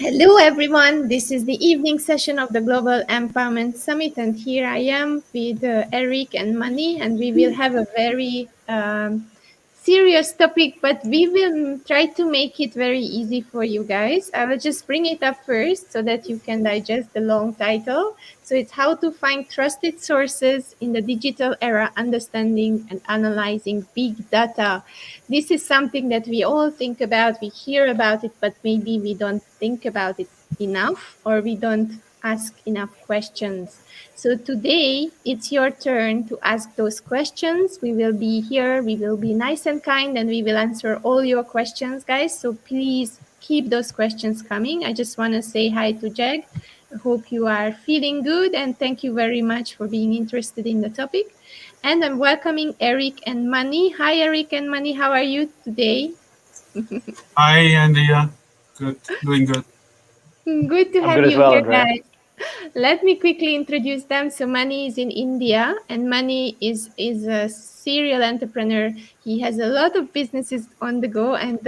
Hello everyone, this is the evening session of the Global Empowerment Summit, and here I am with Eric and Mani, and we will have a very serious topic, but we will try to make it very easy for you guys. I will just bring it up first so that you can digest the long title. So it's how to find trusted sources in the digital era, understanding and analyzing big data. This is something that we all think about, we hear about it, but maybe we don't think about it enough, or we don't ask enough questions. So today it's your turn to ask those questions. We will be here, we will be nice and kind, and we will answer all your questions, guys. So please keep those questions coming. I just want to say hi to Jag. I hope you are feeling good, and thank you very much for being interested in the topic. And I'm welcoming Eric and Mani. Hi, Eric and Mani. How are you today? Hi, Andrea. Good. Doing good. Good to have you here, guys. Let me quickly introduce them. So Mani is in India, and Mani is a serial entrepreneur. He has a lot of businesses on the go, and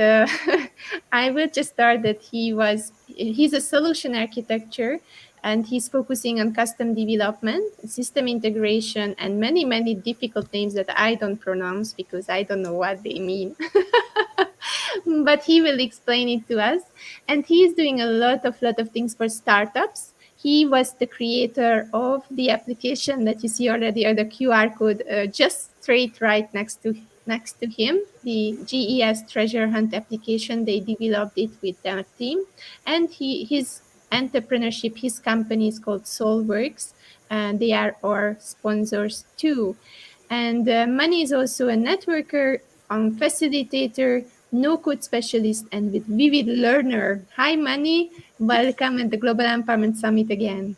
I will just start that he's a solution architecture, and he's focusing on custom development, system integration, and many, many difficult names that I don't pronounce because I don't know what they mean. But he will explain it to us. And he is doing a lot of things for startups. He was the creator of the application that you see already, or the QR code just straight right next to him, the GES treasure hunt application. They developed it with their team, and his entrepreneurship, his company is called SoulWorks, and they are our sponsors too. And Mani is also a networker, facilitator, no-code specialist, and with vivid learner. Hi, Mani. Welcome at the Global Empowerment Summit again.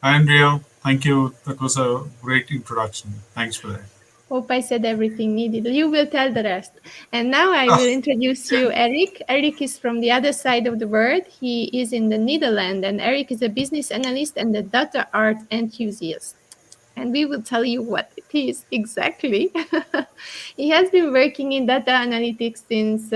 Hi, Andrea. Thank you. That was a great introduction. Thanks for that. Hope I said everything needed. You will tell the rest. And now I will introduce you, Eric. Eric is from the other side of the world. He is in the Netherlands, and Eric is a business analyst and a data art enthusiast. And we will tell you what it is exactly. He has been working in data analytics since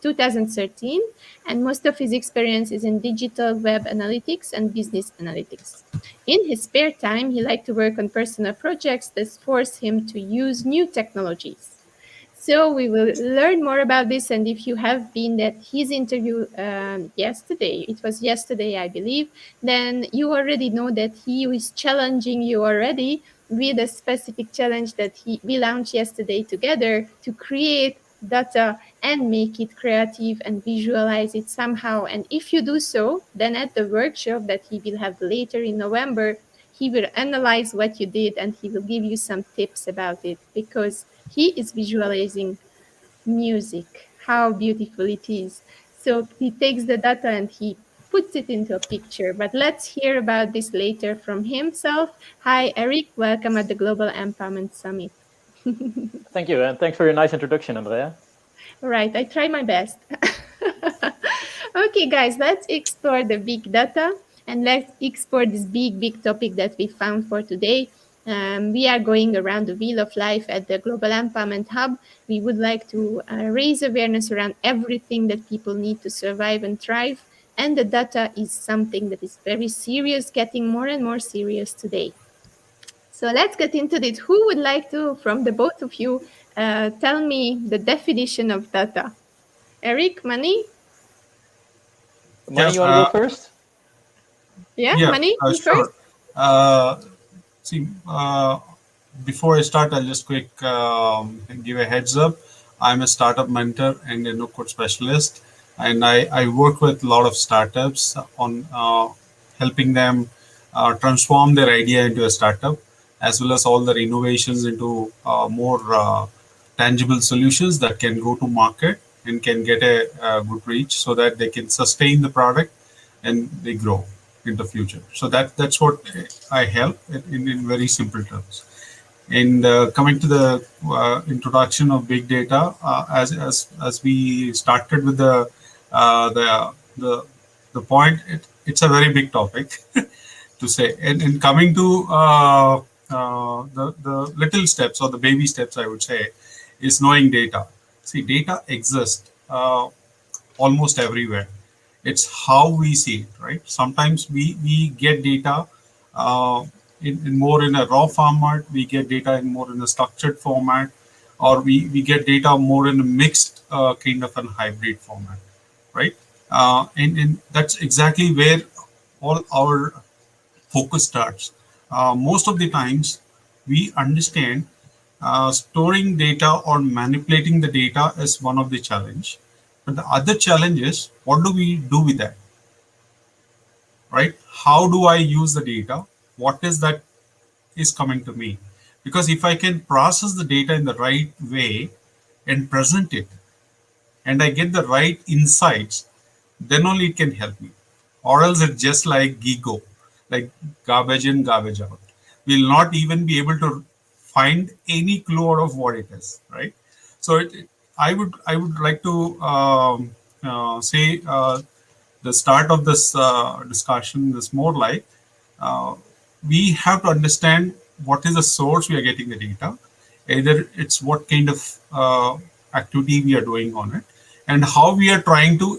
2013, and most of his experience is in digital web analytics and business analytics. In his spare time, he likes to work on personal projects that force him to use new technologies. So we will learn more about this, and if you have been at his interview yesterday, it was yesterday, I believe, then you already know that he is challenging you already with a specific challenge that we launched yesterday together to create data and make it creative and visualize it somehow. And if you do so, then at the workshop that he will have later in November, he will analyze what you did and he will give you some tips about it, because he is visualizing music, how beautiful it is. So he takes the data and he puts it into a picture. But let's hear about this later from himself. Hi, Eric. Welcome at the Global Empowerment Summit. Thank you, and thanks for your nice introduction, Andrea. Right, I try my best. Okay, guys, let's explore the big data, and let's explore this big topic that we found for today. We are going around the wheel of life at the Global Empowerment Hub. We would like to raise awareness around everything that people need to survive and thrive. And the data is something that is very serious, getting more and more serious today. So let's get into it. Who would like to, from the both of you, tell me the definition of data? Eric, Mani? Mani, you want to go first? Yeah, Mani, you sure. first? Before I start, I'll just quick give a heads up. I'm a startup mentor and a no-code specialist, and I work with a lot of startups on helping them transform their idea into a startup, as well as all their innovations into more tangible solutions that can go to market and can get a good reach so that they can sustain the product and they grow in the future. So that's what I help in very simple terms. And coming to the introduction of big data, as we started with the point, it's a very big topic to say. And coming to the little steps or the baby steps, I would say, is knowing data. See, data exists almost everywhere. It's how we see it, right? Sometimes we get data in more in a raw format, we get data in more in a structured format, or we get data more in a mixed kind of an hybrid format, right? And that's exactly where all our focus starts. Most of the times, we understand storing data or manipulating the data is one of the challenge. But the other challenge is, what do we do with that, right? How do I use the data? What is that is coming to me? Because if I can process the data in the right way and present it, and I get the right insights, then only it can help me. Or else it's just like GIGO, like garbage in, garbage out. We'll not even be able to find any clue out of what it is, right? So I would like to say the start of this discussion is more like uh, we have to understand what is the source we are getting the data. Either it's what kind of activity we are doing on it, and how we are trying to,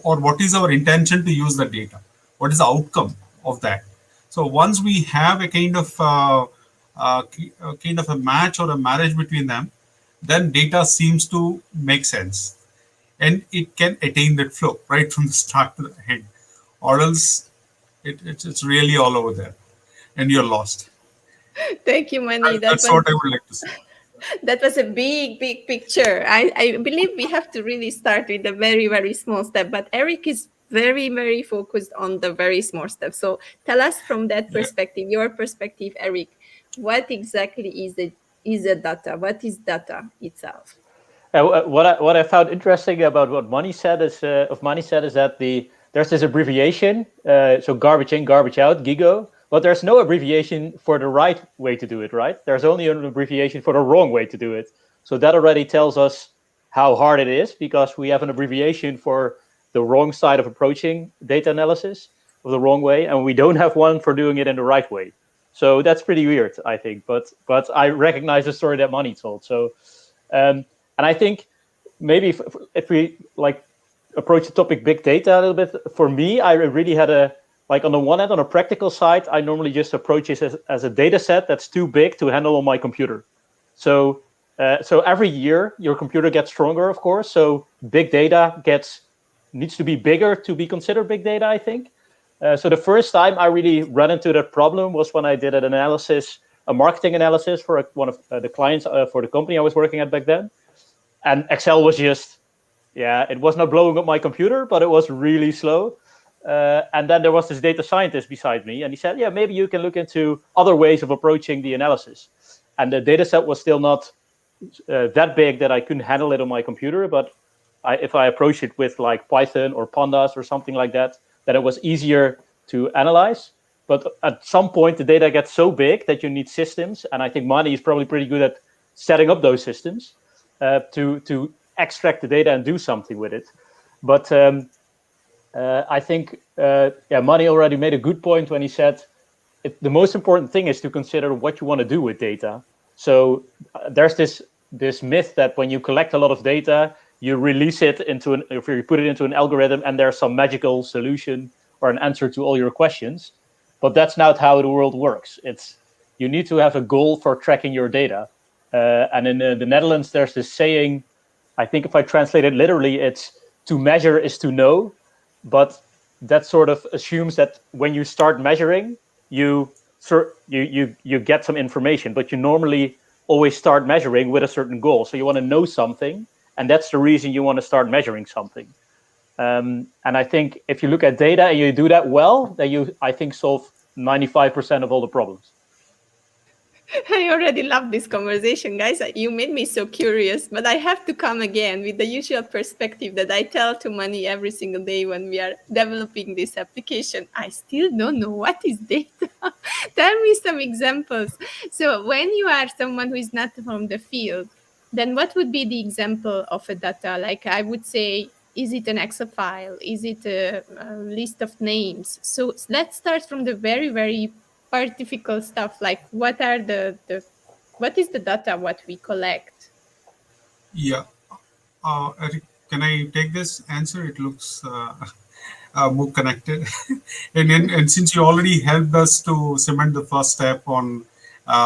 or what is our intention to use the data. What is the outcome of that? So once we have a kind of a match or a marriage between them, then data seems to make sense, and it can attain that flow right from the start to the end, or else it's really all over there and you're lost. Thank you, Mani. That's what I would like to say. That was a big, big picture. I believe we have to really start with a very, very small step. But Eric is very, very focused on the very small step. So tell us from that perspective, your perspective, Eric, what exactly is a data? What is data itself? What I found interesting about what Mani said is that there's this abbreviation, so garbage in, garbage out, GIGO, but there's no abbreviation for the right way to do it, right? There's only an abbreviation for the wrong way to do it. So that already tells us how hard it is, because we have an abbreviation for the wrong side of approaching data analysis, of the wrong way, and we don't have one for doing it in the right way. So that's pretty weird, I think. But I recognize the story that Mani told. So. And I think maybe if we like approach the topic big data a little bit, for me, I really had on the one hand, on a practical side, I normally just approach it as a data set that's too big to handle on my computer. So every year your computer gets stronger, of course. So big data needs to be bigger to be considered big data, I think. So the first time I really ran into that problem was when I did a marketing analysis for one of the clients for the company I was working at back then. And Excel was just, it was not blowing up my computer, but it was really slow. And then there was this data scientist beside me, and he said, maybe you can look into other ways of approaching the analysis. And the data set was still not that big that I couldn't handle it on my computer. But if I approached it with like Python or Pandas or something like that, then it was easier to analyze. But at some point, the data gets so big that you need systems. And I think Mani is probably pretty good at setting up those systems to extract the data and do something with it. But I think Mani already made a good point when he said the most important thing is to consider what you want to do with data. So there's this myth that when you collect a lot of data, you release it if you put it into an algorithm and there's some magical solution or an answer to all your questions. But that's not how the world works. You need to have a goal for tracking your data. And in the Netherlands, there's this saying, I think if I translate it literally, it's to measure is to know. But that sort of assumes that when you start measuring, you get some information, but you normally always start measuring with a certain goal. So you want to know something, and that's the reason you want to start measuring something. And I think if you look at data and you do that well, then I think, solve 95% of all the problems. I already love this conversation, guys. You made me so curious, but I have to come again with the usual perspective that I tell to Money every single day when we are developing this application. I still don't know what is data. Tell me some examples. So when you are someone who is not from the field, then what would be the example of a data? Like I would say, is it an Excel file? Is it a list of names? So let's start from the very, very artificial stuff, like what are what is the data what we collect? Yeah. Eric, can I take this answer? It looks more connected. And since you already helped us to cement the first step on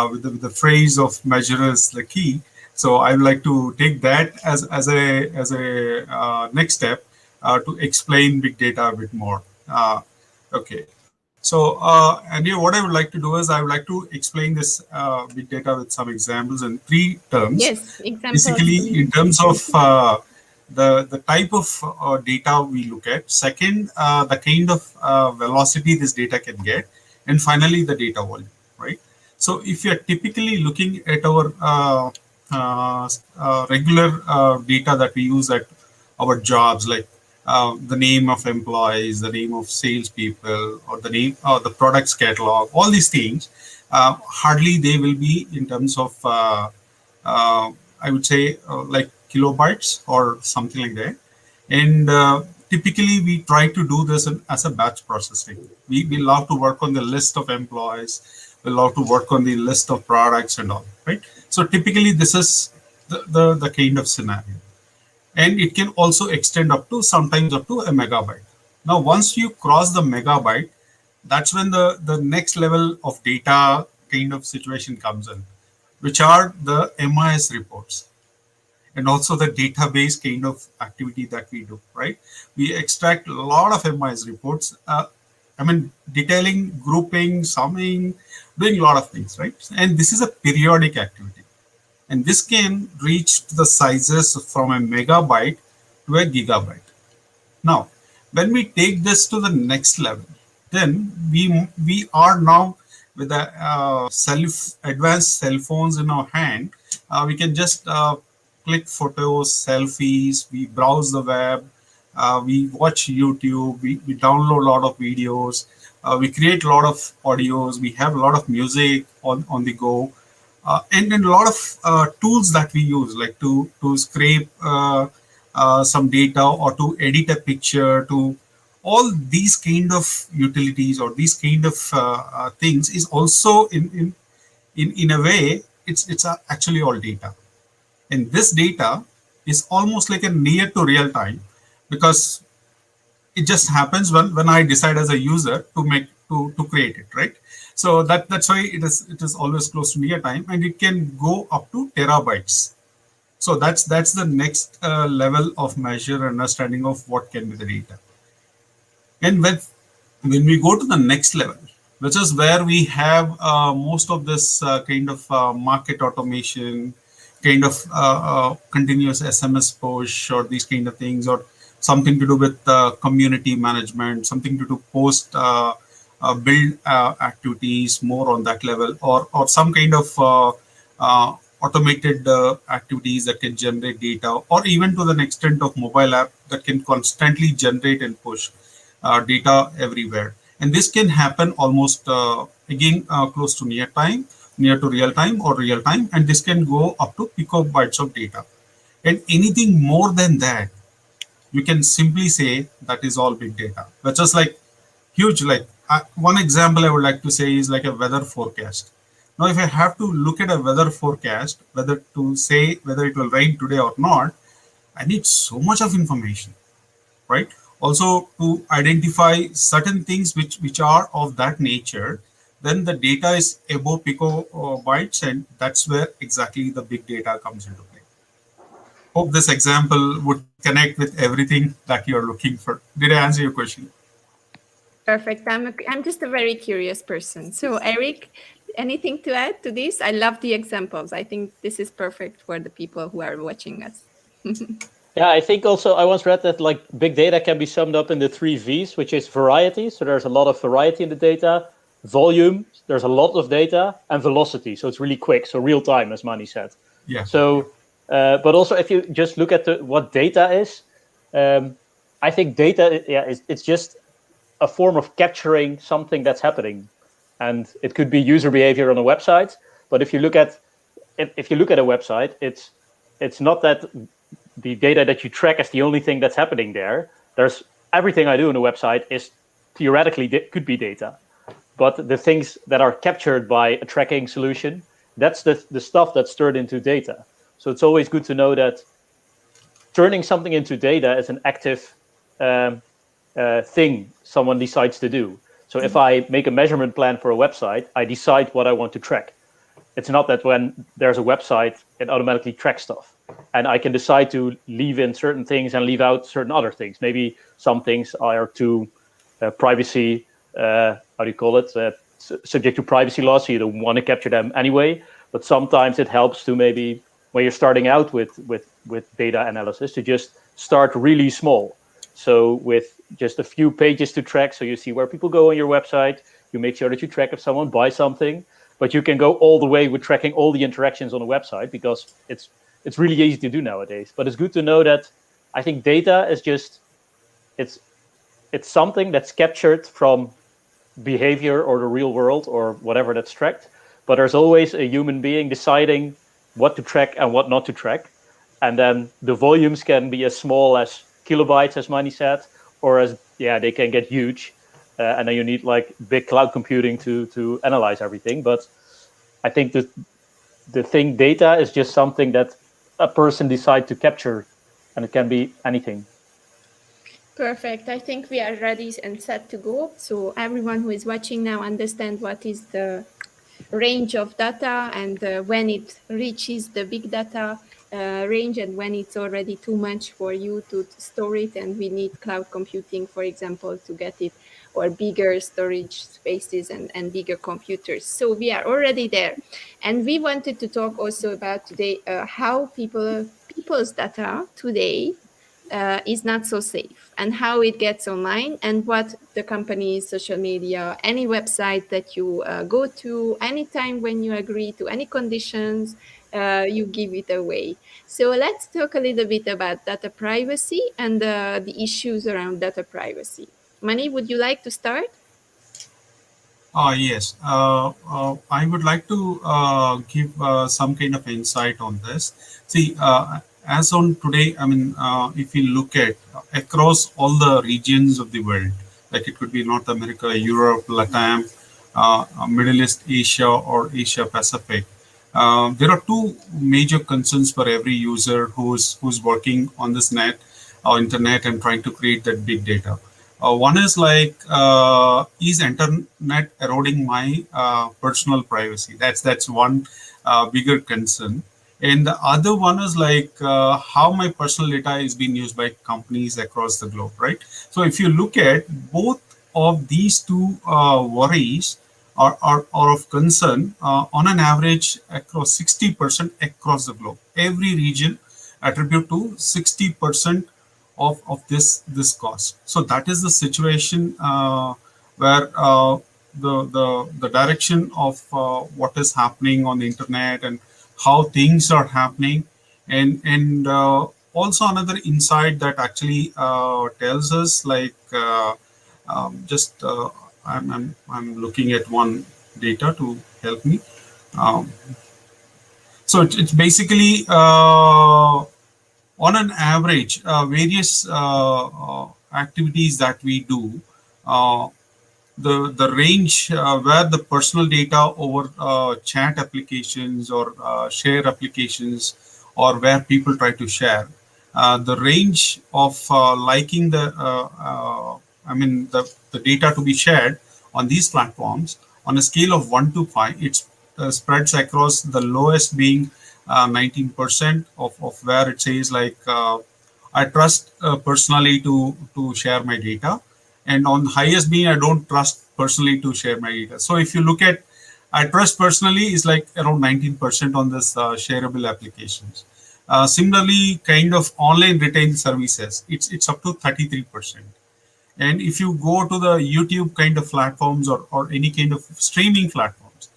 with the phrase of measure is the key, so I would like to take that as a next step to explain big data a bit more. Okay. So, and what I would like to do is I would like to explain this big data with some examples in three terms. Yes, examples, Basically, please. in terms of the type of data we look at. Second, the kind of velocity this data can get, and finally the data volume. Right. So, if you are typically looking at our regular data that we use at our jobs, like the name of employees, the name of salespeople, or the name or the products catalog, all these things, hardly they will be in terms of I would say like kilobytes or something like that. And typically we try to do this as a batch processing. We love to work on the list of employees. We love to work on the list of products and all, right? So typically this is the kind of scenario. And it can also extend up to sometimes up to a megabyte. Now, once you cross the megabyte, that's when the next level of data kind of situation comes in, which are the MIS reports and also the database kind of activity that we do, right? We extract a lot of MIS reports. I mean, detailing, grouping, summing, doing a lot of things, right? And this is a periodic activity. And this can reach the sizes from a megabyte to a gigabyte. Now, when we take this to the next level, then we are now with the advanced cell phones in our hand. We can just click photos, selfies. We browse the web. We watch YouTube. We download a lot of videos. We create a lot of audios. We have a lot of music on the go. And then a lot of tools that we use, like to scrape some data or to edit a picture, to all these kind of utilities or these kind of things is also in a way it's actually all data. And this data is almost like a near to real time, because it just happens when I decide as a user to create it, right? So that's why it is always close to near time, and it can go up to terabytes. So that's the next level of measure and understanding of what can be the data. And when we go to the next level, which is where we have most of this kind of market automation, kind of continuous SMS push or these kind of things, or something to do with community management, something to do post build activities more on that level, or some kind of automated activities that can generate data, or even to the extent of mobile app that can constantly generate and push data everywhere. And this can happen almost again close to near to real time or real time, and this can go up to picobytes of data. And anything more than that, you can simply say that is all big data, which is like huge. Like one example I would like to say is like a weather forecast. Now, if I have to look at a weather forecast, whether to say whether it will rain today or not, I need so much of information, right? Also, to identify certain things which are of that nature, then the data is above picobytes, and that's where exactly the big data comes into play. Hope this example would connect with everything that you're looking for. Did I answer your question? Perfect. I'm just a very curious person. So, Eric, anything to add to this? I love the examples. I think this is perfect for the people who are watching us. Yeah, I think also I once read that like big data can be summed up in the 3 V's, which is variety. So there's a lot of variety in the data. volume, there's a lot of data, and velocity. So it's really quick. So real time, as Mani said. Yeah. So, but also if you just look at what data is, I think data, it's just a form of capturing something that's happening, and it could be user behavior on a website. But if you look at a website, it's not that the data that you track is the only thing that's happening there. There's everything I do on a website is theoretically could be data, but the things that are captured by a tracking solution, that's the stuff that's turned into data. So it's always good to know that turning something into data is an active thing someone decides to do. So if I make a measurement plan for a website, I decide what I want to track. It's not that when there's a website, it automatically tracks stuff. And I can decide to leave in certain things and leave out certain other things. Maybe some things are to privacy, subject to privacy laws, so you don't want to capture them anyway. But sometimes it helps to maybe, when you're starting out with data analysis, to just start really small. So with just a few pages to track, so you see where people go on your website, you make sure that you track if someone buys something, but you can go all the way with tracking all the interactions on a website, because it's really easy to do nowadays. But it's good to know that I think data is just, it's something that's captured from behavior or the real world or whatever that's tracked, but there's always a human being deciding what to track and what not to track. And then the volumes can be as small as kilobytes, as Mani said, or as, they can get huge. And then you need like big cloud computing to analyze everything. But I think that the thing data is just something that a person decides to capture, and it can be anything. Perfect. I think we are ready and set to go. So everyone who is watching now understand what is the range of data, and when it reaches the big data range, and when it's already too much for you to store it, and we need cloud computing, for example, to get it, or bigger storage spaces and bigger computers. So we are already there. And we wanted to talk also about today how people's data today is not so safe, and how it gets online, and what the companies, social media, any website that you go to, anytime when you agree to any conditions, you give it away. So let's talk a little bit about data privacy and the issues around data privacy. Mani, would you like to start? Yes. I would like to give some kind of insight on this. See, as on today, I mean, if you look at across all the regions of the world, like it could be North America, Europe, Latam, Middle East, Asia, or Asia Pacific, there are two major concerns for every user who's working on this net or internet and trying to create that big data. One is like, is internet eroding my personal privacy? That's one bigger concern. And the other one is like how my personal data is being used by companies across the globe, right? So if you look at both of these two worries are of concern on an average across 60% across the globe. Every region attribute to 60% of this cost. So that is the situation where the direction of what is happening on the internet and how things are happening, and also another insight that actually tells us like just I'm looking at one data to help me. So it's basically on an average, various activities that we do, the range where the personal data over chat applications or share applications, or where people try to share, the range of liking the data to be shared on these platforms on a scale of 1 to 5, it spreads across, the lowest being 19% of where it says like I trust personally to share my data, and on highest being I don't trust personally to share my data. So if you look at I trust personally is like around 19% on this shareable applications. Similarly, kind of online retail services, it's up to 33%. And if you go to the YouTube kind of platforms or any kind of streaming platforms,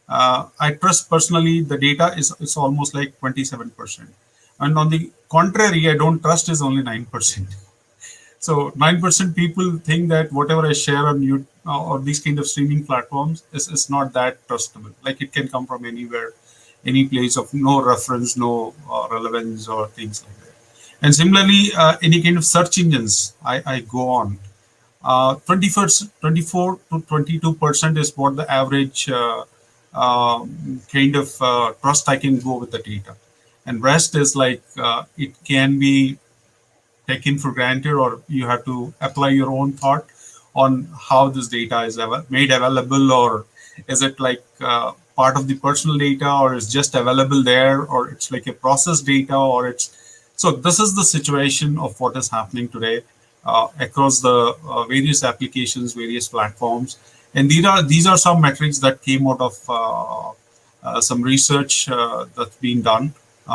I trust personally the data is almost like 27%. And on the contrary, I don't trust is only 9%. So 9% people think that whatever I share on YouTube or these kind of streaming platforms is not that trustable. Like it can come from anywhere, any place of no reference, no relevance or things like that. And similarly, any kind of search engines I go on. 24 to 22% is what the average kind of trust I can go with the data. And rest is like it can be taken for granted, or you have to apply your own thought on how this data is made available, or is it like part of the personal data, or is just available there, or it's like a process data, or it's so this is the situation of what is happening today across the various applications, various platforms. And these are some metrics that came out of some research that's been done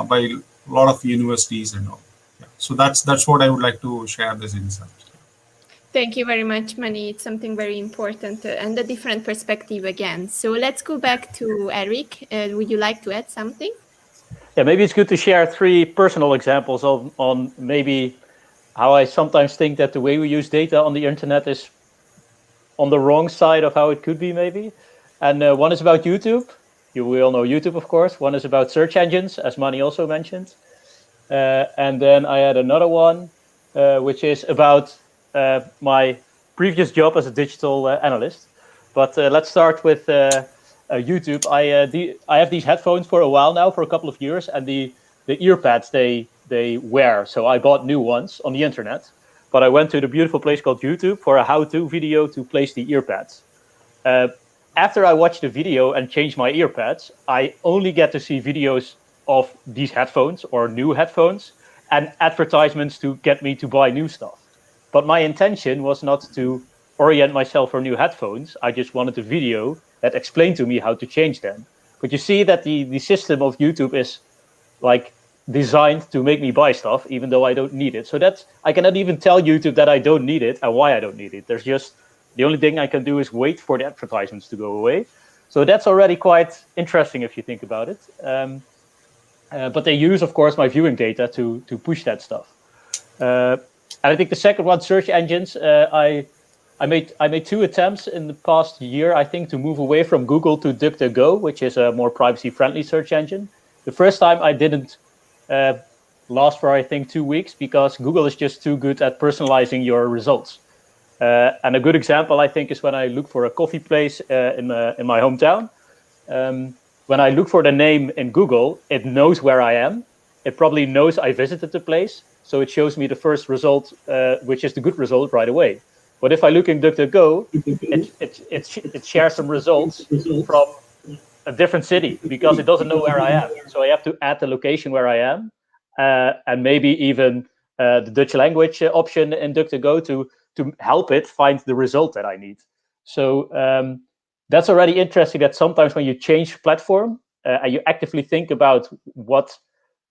by a lot of universities and all. Yeah. So that's what I would like to share this insight. Thank you very much, Mani. It's something very important and a different perspective again. So let's go back to Eric. Would you like to add something? Yeah, maybe it's good to share 3 personal examples on maybe how I sometimes think that the way we use data on the internet is on the wrong side of how it could be, maybe. And one is about YouTube. We all know YouTube, of course. One is about search engines, as Mani also mentioned. And then I had another one, which is about my previous job as a digital analyst. But let's start with YouTube. I have these headphones for a while now, for a couple of years, and the ear pads they wear. So I bought new ones on the internet. But I went to the beautiful place called YouTube for a how-to video to place the ear pads. After I watched the video and changed my ear pads, I only get to see videos of these headphones or new headphones and advertisements to get me to buy new stuff. But my intention was not to orient myself for new headphones. I just wanted a video that explained to me how to change them. But you see that the system of YouTube is like designed to make me buy stuff, even though I don't need it. So that's, I cannot even tell YouTube that I don't need it and why I don't need it. There's just, the only thing I can do is wait for the advertisements to go away. So that's already quite interesting if you think about it. But they use, of course, my viewing data to push that stuff. And I think the second one, search engines, I made 2 attempts in the past year, I think, to move away from Google to DuckDuckGo, which is a more privacy-friendly search engine. The first time I didn't last for, I think, 2 weeks because Google is just too good at personalizing your results. And a good example, I think, is when I look for a coffee place in my hometown. When I look for the name in Google, it knows where I am. It probably knows I visited the place. So it shows me the first result, which is the good result right away. But if I look in DuckDuckGo, it shares some results from a different city because it doesn't know where I am. So I have to add the location where I am and maybe even the Dutch language option in DuckDuckGo to help it find the result that I need. So that's already interesting that sometimes when you change platform and you actively think about what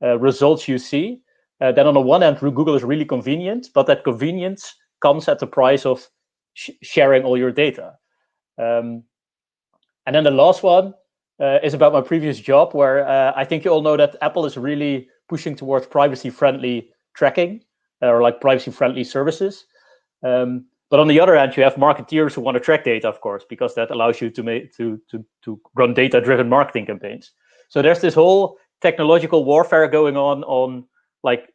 results you see, then on the one hand, Google is really convenient, but that convenience comes at the price of sharing all your data. And then the last one is about my previous job, where I think you all know that Apple is really pushing towards privacy-friendly tracking or like privacy-friendly services. But on the other hand, you have marketeers who want to track data, of course, because that allows you to run data-driven marketing campaigns. So there's this whole technological warfare going on like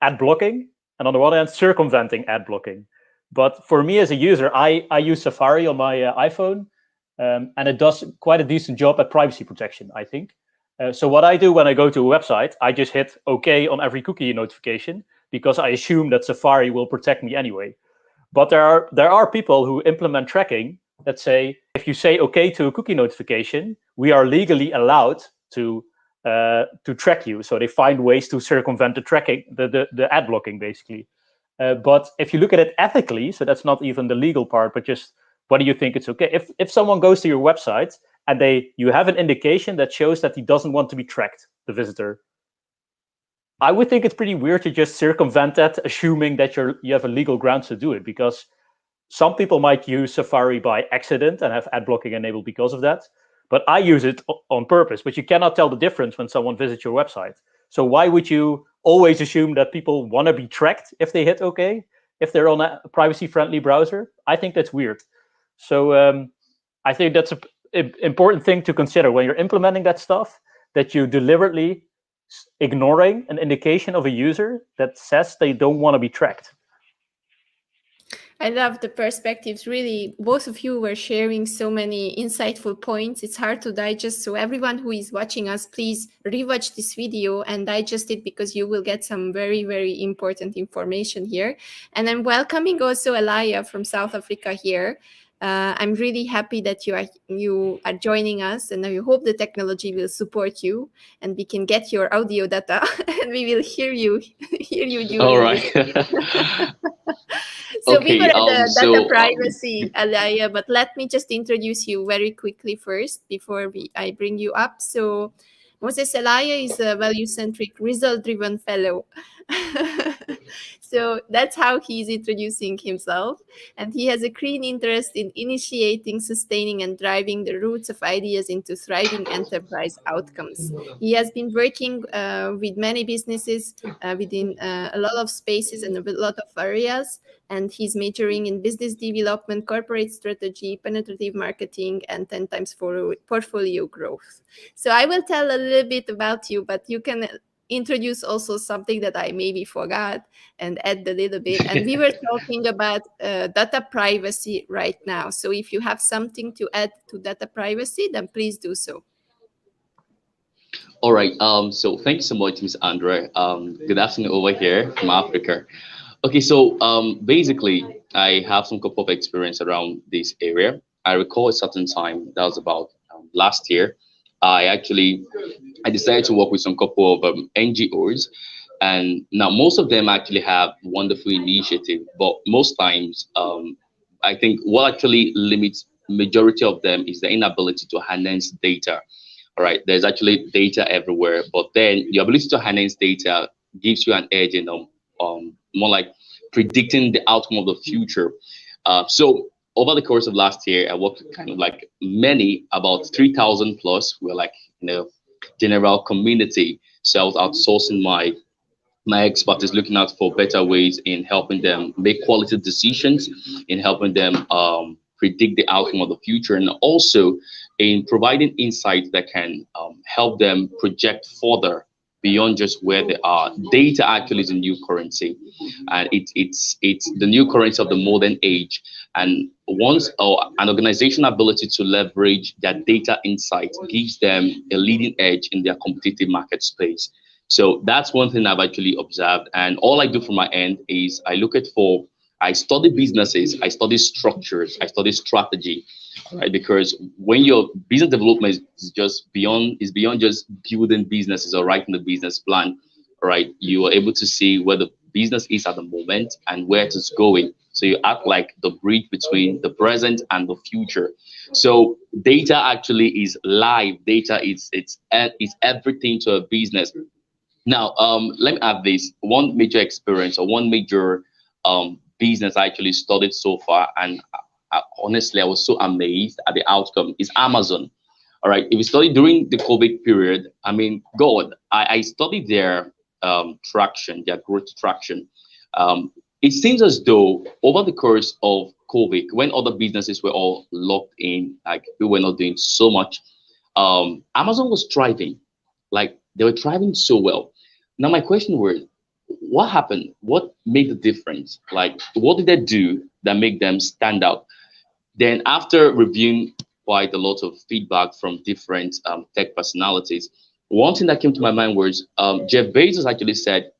ad blocking, and on the one hand, circumventing ad blocking. But for me as a user, I use Safari on my iPhone, and it does quite a decent job at privacy protection, I think. So what I do when I go to a website, I just hit OK on every cookie notification because I assume that Safari will protect me anyway. But there are people who implement tracking that say, if you say OK to a cookie notification, we are legally allowed to track you. So they find ways to circumvent the tracking, the ad blocking, basically. But if you look at it ethically, so that's not even the legal part, but just what do you think it's okay? If someone goes to your website and you have an indication that shows that he doesn't want to be tracked, the visitor, I would think it's pretty weird to just circumvent that, assuming that you have a legal grounds to do it, because some people might use Safari by accident and have ad blocking enabled because of that. But I use it on purpose. But you cannot tell the difference when someone visits your website. So why would you always assume that people want to be tracked if they hit OK, if they're on a privacy-friendly browser? I think that's weird. So I think that's an important thing to consider when you're implementing that stuff, that you deliberately ignoring an indication of a user that says they don't want to be tracked. I love the perspectives. Really, both of you were sharing so many insightful points. It's hard to digest. So everyone who is watching us, please rewatch this video and digest it, because you will get some very, very important information here. And I'm welcoming also Elia from South Africa here. I'm really happy that you are joining us, and I hope the technology will support you and we can get your audio data and we will hear you during All right. So Okay, we were at the so, data privacy, Elia, but let me just introduce you very quickly first before I bring you up. So Moses Elia is a value-centric, result-driven fellow. So that's how he's introducing himself. And he has a keen interest in initiating, sustaining, and driving the roots of ideas into thriving enterprise outcomes. He has been working with many businesses within a lot of spaces and a lot of areas. And he's majoring in business development, corporate strategy, penetrative marketing, and 10 times portfolio growth. So I will tell a little bit about you, but you can introduce also something that I maybe forgot and add a little bit. And we were talking about data privacy right now. So if you have something to add to data privacy, then please do so. all right. So thank you so much, Ms. Andre. Good afternoon over here from Africa. Okay, so basically, I have some couple of experience around this area. I recall a certain time, that was about last year. I decided to work with some couple of NGOs, and now most of them actually have wonderful initiative, but most times, I think what actually limits majority of them is the inability to harness data. All right, there's actually data everywhere, but then the ability to harness data gives you an edge in more like predicting the outcome of the future. So over the course of last year, I worked with kind of like many, about 3,000 plus. We're like, general community. So I was outsourcing my expertise, looking out for better ways in helping them make quality decisions, in helping them predict the outcome of the future, and also in providing insights that can help them project further beyond just where they are. Data actually is a new currency, and it's the new currency of the modern age. And once an organization ability to leverage their data insights gives them a leading edge in their competitive market space. So that's one thing I've actually observed. And all I do from my end is I study businesses, I study structures, I study strategy, right? Because when your business development is beyond just building businesses or writing the business plan, right? You are able to see where the business is at the moment and where it is going. So you act like the bridge between the present and the future. So data actually is live. Data is everything to a business. Now, let me add this. One major experience or one major business I actually studied so far, and honestly, I was so amazed at the outcome, is Amazon. All right, if you study during the COVID period, I mean, God, I studied their traction, their growth traction. It seems as though over the course of COVID, when other businesses were all locked in, like we were not doing so much, Amazon was thriving. Like they were thriving so well. Now my question was, what happened? What made the difference? Like what did they do that made them stand out? Then after reviewing quite a lot of feedback from different tech personalities, one thing that came to my mind was Jeff Bezos actually said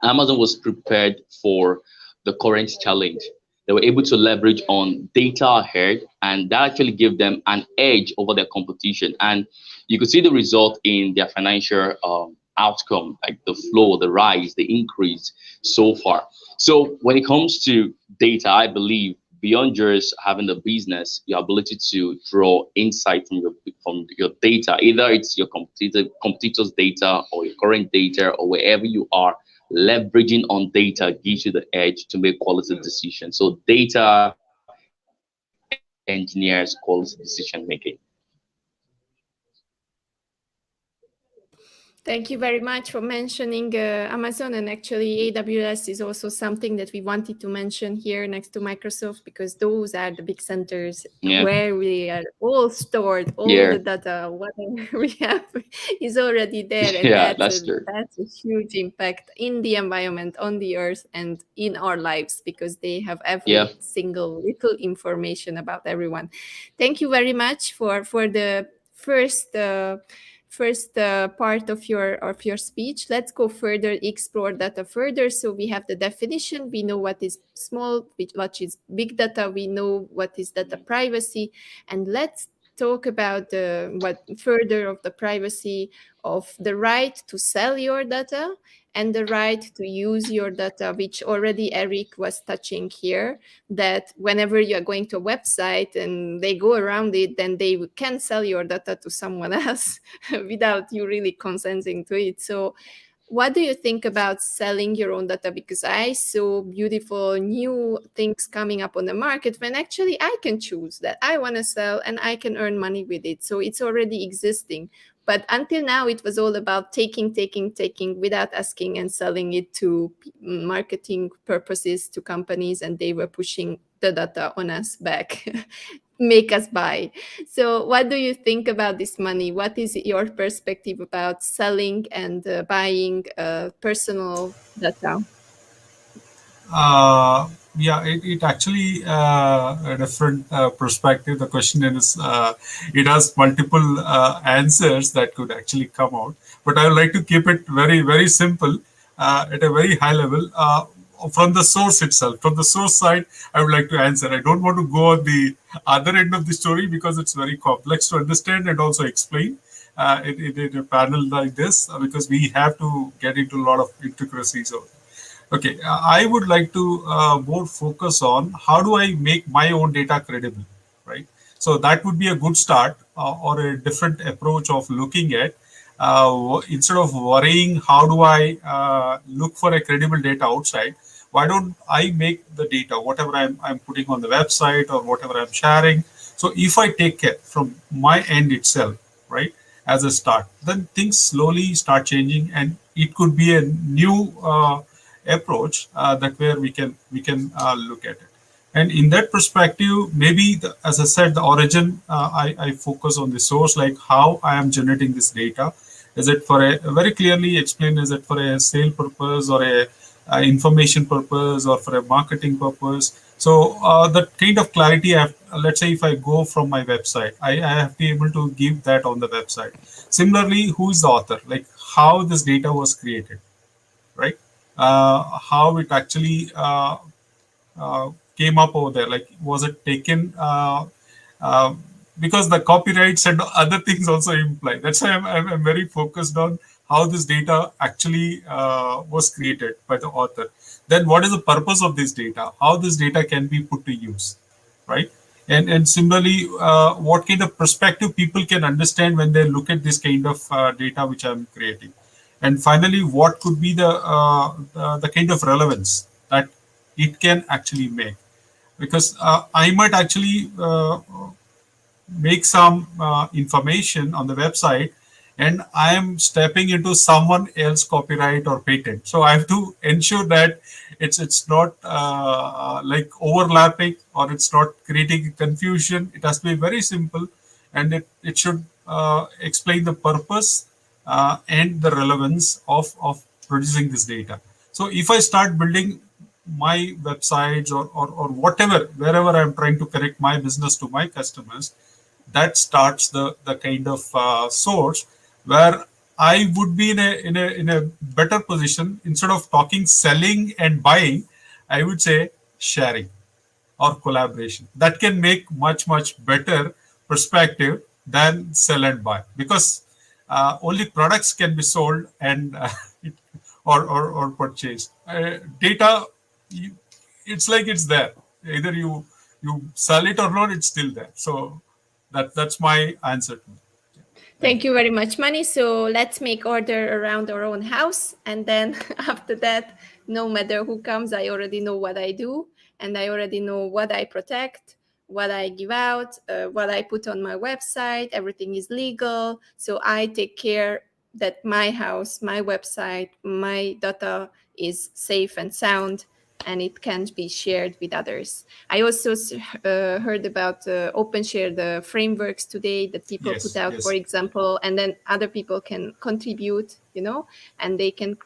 Amazon was prepared for the current challenge. They were able to leverage on data ahead, and that actually gave them an edge over their competition. And you could see the result in their financial outcome, like the flow, the rise, the increase so far. So when it comes to data, I believe beyond just having the business, your ability to draw insight from your data, either it's your competitors' data or your current data or wherever you are, leveraging on data gives you the edge to make quality decisions. So data engineers' quality decision making. Thank you very much for mentioning Amazon, and actually AWS is also something that we wanted to mention here next to Microsoft, because those are the big centers where we are all stored, all the data, whatever we have is already there, and that's a huge impact in the environment, on the earth, and in our lives, because they have every single little information about everyone. Thank you very much for the first part of your speech. Let's go further, explore data further. So we have the definition, we know what is small, what is big data, we know what is data privacy, and let's talk about what further of the privacy of the right to sell your data and the right to use your data, which already Eric was touching here, that whenever you are going to a website and they go around it, then they can sell your data to someone else without you really consenting to it. So what do you think about selling your own data? Because I saw beautiful new things coming up on the market when actually I can choose that I want to sell and I can earn money with it. So it's already existing. But until now, it was all about taking without asking and selling it to marketing purposes to companies, and they were pushing the data on us back, make us buy. So what do you think about this money? What is your perspective about selling and buying personal data? It actually a different perspective. The question is, it has multiple answers that could actually come out. But I would like to keep it very, very simple at a very high level. From the source itself, from the source side, I would like to answer. I don't want to go on the other end of the story because it's very complex to understand and also explain in a panel like this, because we have to get into a lot of intricacies of it. Okay, I would like to more focus on how do I make my own data credible, right? So that would be a good start, or a different approach of looking at, instead of worrying how do I look for a credible data outside, why don't I make the data, whatever I'm putting on the website or whatever I'm sharing. So if I take care from my end itself, right, as a start, then things slowly start changing, and it could be a new approach that where we can look at it. And in that perspective, maybe as I said, the origin, I focus on the source, like how I am generating this data. Is it for a very clearly explained? Is it for a sale purpose or a information purpose or for a marketing purpose? So that kind of clarity, I have, let's say if I go from my website, I have to be able to give that on the website. Similarly, who is the author? Like how this data was created, right? How it actually came up over there. Like, was it taken? Because the copyrights and other things also imply. That's why I'm very focused on how this data actually was created by the author. Then what is the purpose of this data? How this data can be put to use, right? And similarly, what kind of perspective people can understand when they look at this kind of data which I'm creating. And finally, what could be the kind of relevance that it can actually make? Because I might actually make some information on the website, and I am stepping into someone else copyright or patent. So I have to ensure that it's not like overlapping, or it's not creating confusion. It has to be very simple, and it should explain the purpose and the relevance of producing this data. So if I start building my websites or whatever, wherever I'm trying to connect my business to my customers, that starts the kind of source where I would be in a better position. Instead of talking selling and buying, I would say sharing or collaboration. That can make much better perspective than sell and buy, because only products can be sold and or purchased. Data, it's like it's there. Either you sell it or not, it's still there. So that's my answer to it. Thank you very much, Mani. So let's make order around our own house. And then after that, no matter who comes, I already know what I do. And I already know what I protect, what I give out, what I put on my website, everything is legal. So I take care that my house, my website, my data is safe and sound, and it can be shared with others. I also heard about OpenShare, the frameworks today that people put out, for example, and then other people can contribute, and they can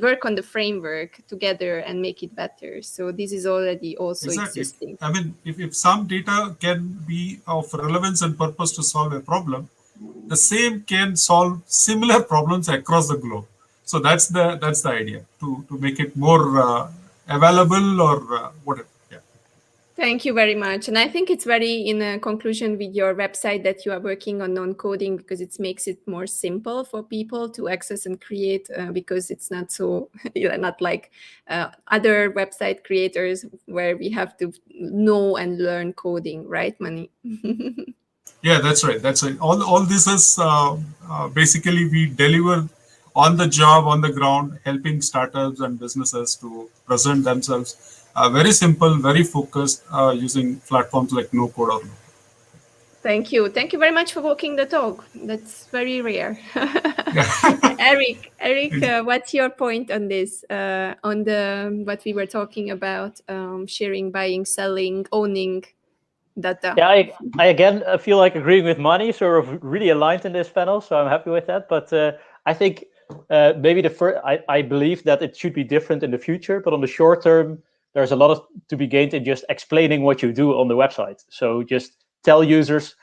work on the framework together and make it better. So this is already also existing. I mean, if some data can be of relevance and purpose to solve a problem, the same can solve similar problems across the globe. So that's the idea, to make it more available or whatever. Yeah. Thank you very much. And I think it's very in a conclusion with your website that you are working on non-coding, because it makes it more simple for people to access and create, because it's not so, not like other website creators where we have to know and learn coding, right, Mani? Yeah, that's right. All this is basically we deliver on the job, on the ground, helping startups and businesses to present themselves very simple, very focused, using platforms like no code or no. Thank you very much for walking the talk. That's very rare. Eric, what's your point on this, on what we were talking about, sharing, buying, selling, owning data? Yeah, I again feel like agreeing with Mani, sort of really aligned in this panel, so I'm happy with that. But I think maybe I believe that it should be different in the future, but on the short term, there's a lot to be gained in just explaining what you do on the website. So just tell users,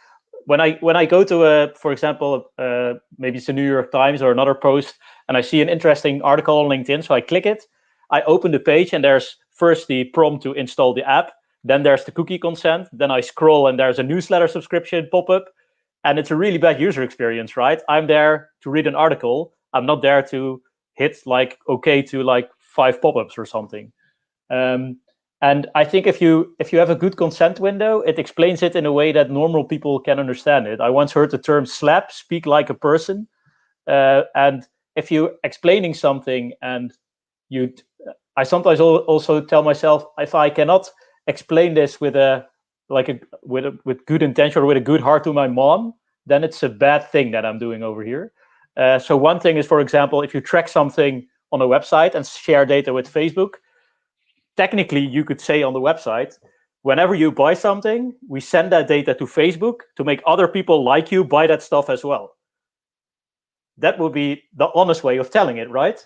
when I go to for example, maybe it's the New York Times or another post, and I see an interesting article on LinkedIn, so I click it, I open the page, and there's first the prompt to install the app. Then there's the cookie consent. Then I scroll and there's a newsletter subscription pop-up. And it's a really bad user experience, right? I'm there to read an article. I'm not there to hit like OK to like 5 pop-ups or something. And I think if you have a good consent window, it explains it in a way that normal people can understand it. I once heard the term SLAP, speak like a person. And if you're explaining something and I sometimes also tell myself, if I cannot explain this with good intention or with a good heart to my mom, then it's a bad thing that I'm doing over here. So one thing is, for example, if you track something on a website and share data with Facebook, technically you could say on the website, whenever you buy something, we send that data to Facebook to make other people like you buy that stuff as well. That would be the honest way of telling it, right?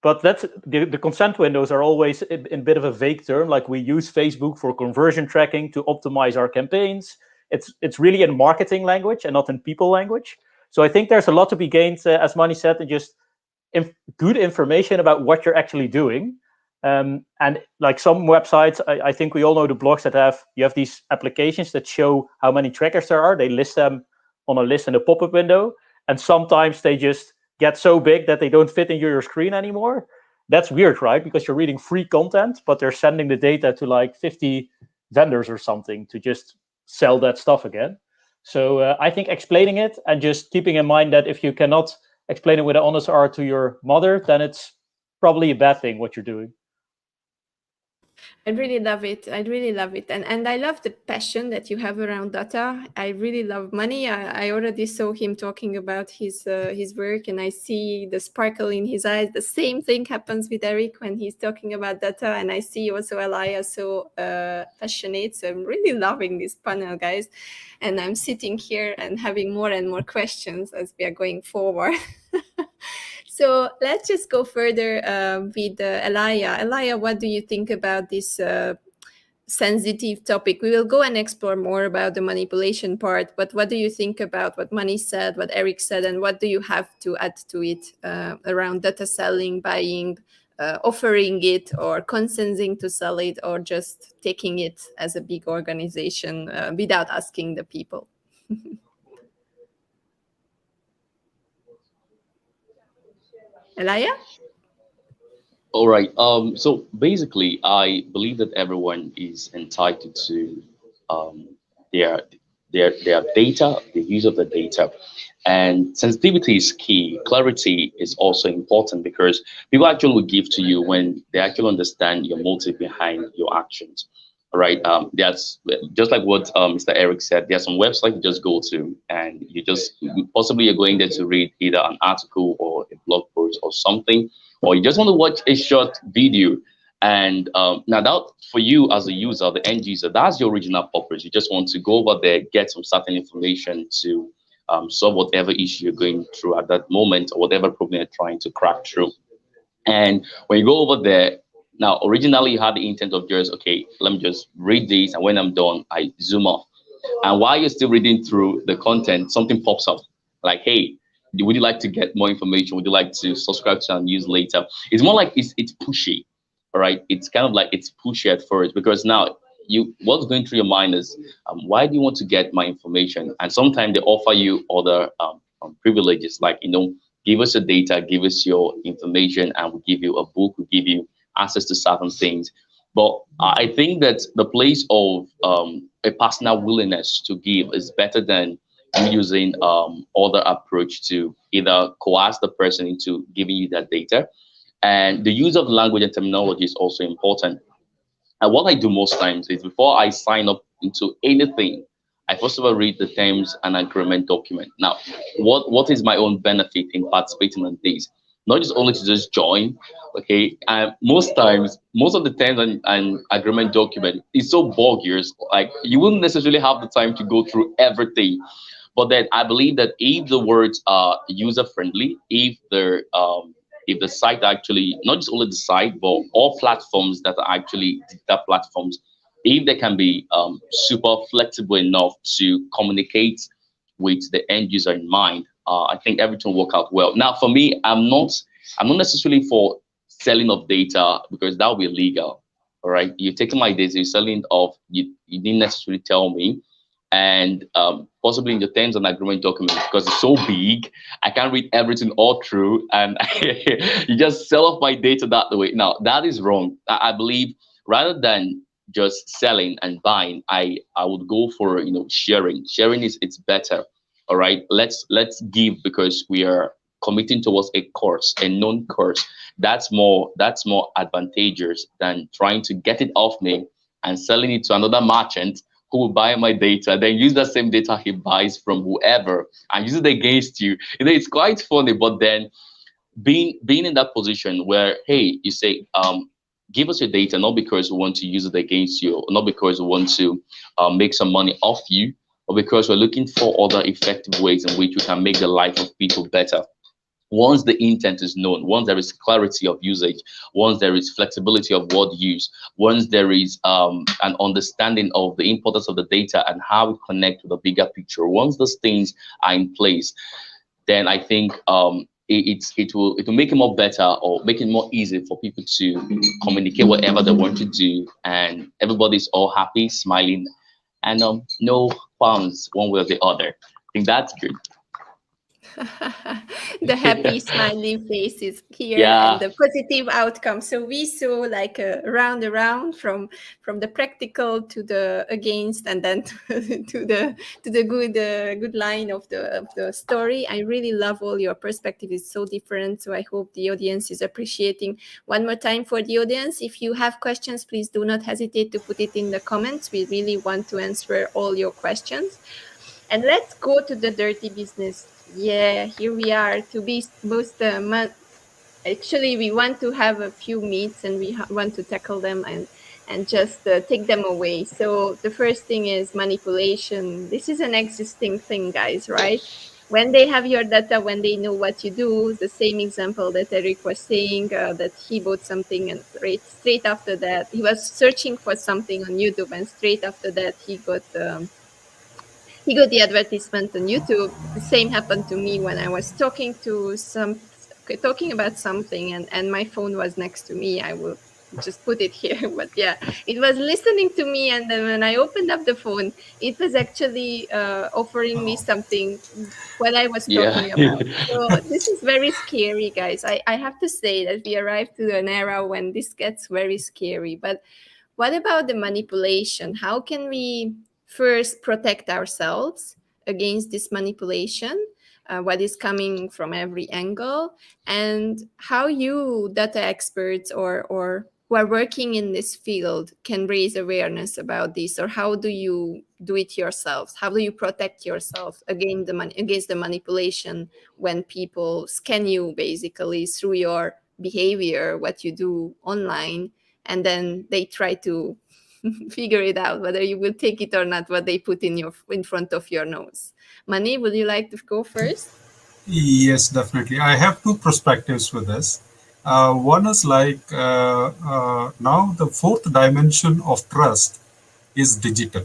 But that's the consent windows are always in a bit of a vague term. Like, we use Facebook for conversion tracking to optimize our campaigns. It's really in marketing language and not in people language. So I think there's a lot to be gained, as Mani said, in just good information about what you're actually doing. And like some websites, I think we all know the blogs that you have these applications that show how many trackers there are. They list them on a list in a pop-up window. And sometimes they just get so big that they don't fit in your screen anymore. That's weird, right? Because you're reading free content, but they're sending the data to like 50 vendors or something to just sell that stuff again. So I think explaining it and just keeping in mind that if you cannot explain it with an honest heart to your mother, then it's probably a bad thing what you're doing. I really love it. And I love the passion that you have around data. I really love Mani. I already saw him talking about his work, and I see the sparkle in his eyes. The same thing happens with Eric when he's talking about data, and I see also Elia so passionate. So I'm really loving this panel, guys. And I'm sitting here and having more and more questions as we are going forward. So let's just go further with Elia. Elia, what do you think about this sensitive topic? We will go and explore more about the manipulation part, but what do you think about what Mani said, what Eric said, and what do you have to add to it around data selling, buying, offering it, or consenting to sell it, or just taking it as a big organization without asking the people? Elia? All right. So basically, I believe that everyone is entitled to their their data, the use of the data, and sensitivity is key. Clarity is also important because people actually will give to you when they actually understand your motive behind your actions. Right. That's just like what Mr. Eric said. There's some website you just go to, and you just possibly you're going there to read either an article or a blog post or something, or you just want to watch a short video. And now that for you as a user, the end user, that's your original purpose. You just want to go over there, get some certain information to solve whatever issue you're going through at that moment, or whatever problem you're trying to crack through. And when you go over there, now originally you had the intent of just, okay, let me just read this, and when I'm done, I zoom off. And while you're still reading through the content, something pops up like, hey, would you like to get more information? Would you like to subscribe to our newsletter? It's more like it's pushy, all right? It's kind of like it's pushy at first, because now what's going through your mind is, why do you want to get my information? And sometimes they offer you other privileges, like, give us your data, give us your information, and we'll give you a book, we'll give you access to certain things. But I think that the place of a personal willingness to give is better than using other approach to either coerce the person into giving you that data. And the use of language and terminology is also important. And what I do most times is, before I sign up into anything, I first of all read the terms and agreement document. Now, what is my own benefit in participating in this? Not just only to just join, okay? And most times, most of the terms and agreement document is so bogus, like you wouldn't necessarily have the time to go through everything. But then I believe that if the words are user friendly, if the site actually, not just only the site, but all platforms that are actually digital platforms, if they can be super flexible enough to communicate with the end user in mind, I think everything will work out well. Now, for me, I'm not necessarily for selling of data, because that will be illegal. All right, you're taking my data, you're selling it off. You didn't necessarily tell me, and possibly in the terms and agreement document, because it's so big, I can't read everything all through, and you just sell off my data that way. Now that is wrong. I believe rather than just selling and buying, I would go for sharing. Sharing is it's better. All right, let's give, because we are committing towards a course, a known course. That's more advantageous than trying to get it off me and selling it to another merchant who will buy my data, then use that same data he buys from whoever and use it against you. It's quite funny. But then being in that position where, hey, you say, give us your data, not because we want to use it against you, not because we want to make some money off you, but because we're looking for other effective ways in which we can make the life of people better. Once the intent is known, once there is clarity of usage, once there is flexibility of word use, once there is an understanding of the importance of the data and how it connect with the bigger picture, once those things are in place, then I think it will make it more better, or make it more easy for people to communicate whatever they want to do, and everybody's all happy, smiling, and no qualms one way or the other. I think that's good. The happy smiley faces here, Yeah. and the positive outcome. So we saw like a round around from the practical to the against, and then to the good line of the story. I really love all your perspective. It's so different. So I hope the audience is appreciating. One more time for the audience, if you have questions, please do not hesitate to put it in the comments. We really want to answer all your questions. And let's go to the dirty business. Yeah, here we are to be most actually we want to have a few myths, and we want to tackle them and just take them away. So the first thing is manipulation. This is an existing thing, guys, right? When they have your data, when they know what you do, the same example that Eric was saying, that he bought something, and straight after that he was searching for something on YouTube, and straight after that he got the advertisement on YouTube. The same happened to me when I was talking about something, and my phone was next to me. I will just put it here, but yeah, it was listening to me, and then when I opened up the phone, it was actually offering me something what I was talking about. So this is very scary, guys. I have to say that we arrived to an era when this gets very scary. But what about the manipulation? How can we first protect ourselves against this manipulation? What is coming from every angle, and how you data experts or who are working in this field can raise awareness about this, or how do you do it yourselves? How do you protect yourself against the manipulation when people scan you basically through your behavior, what you do online, and then they try to figure it out whether you will take it or not, what they put in front of your nose? Mani, would you like to go first? Yes, definitely. I have two perspectives with this. One is like now the fourth dimension of trust is digital,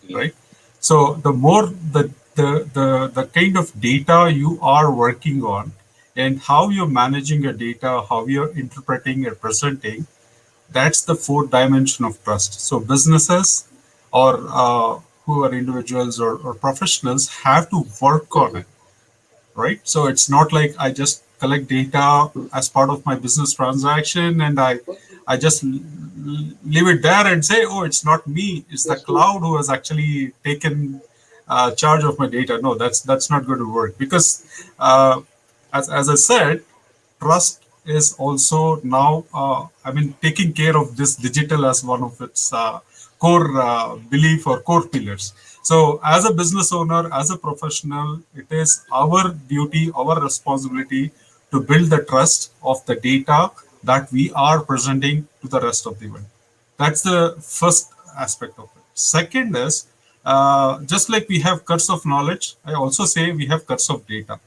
right? So the more the kind of data you are working on and how you're managing your data, how you're interpreting and presenting, that's the fourth dimension of trust. So businesses or who are individuals or professionals have to work on it, right? So it's not like I just collect data as part of my business transaction and I just leave it there and say, oh, it's not me, it's the cloud who has actually taken charge of my data. No, that's not going to work, because as I said, trust is also now, taking care of this digital as one of its core belief or core pillars. So, as a business owner, as a professional, it is our duty, our responsibility to build the trust of the data that we are presenting to the rest of the world. That's the first aspect of it. Second is, just like we have cuts of knowledge, I also say we have cuts of data.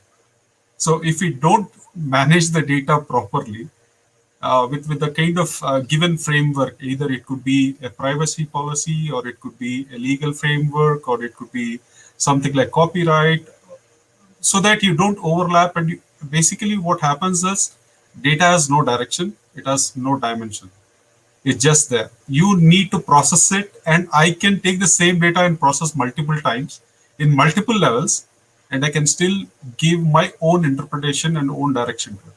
So if we don't manage the data properly, with the kind of given framework, either it could be a privacy policy, or it could be a legal framework, or it could be something like copyright, so that you don't overlap. And basically what happens is data has no direction, it has no dimension. It's just there. You need to process it, and I can take the same data and process multiple times in multiple levels, and I can still give my own interpretation and own direction to it.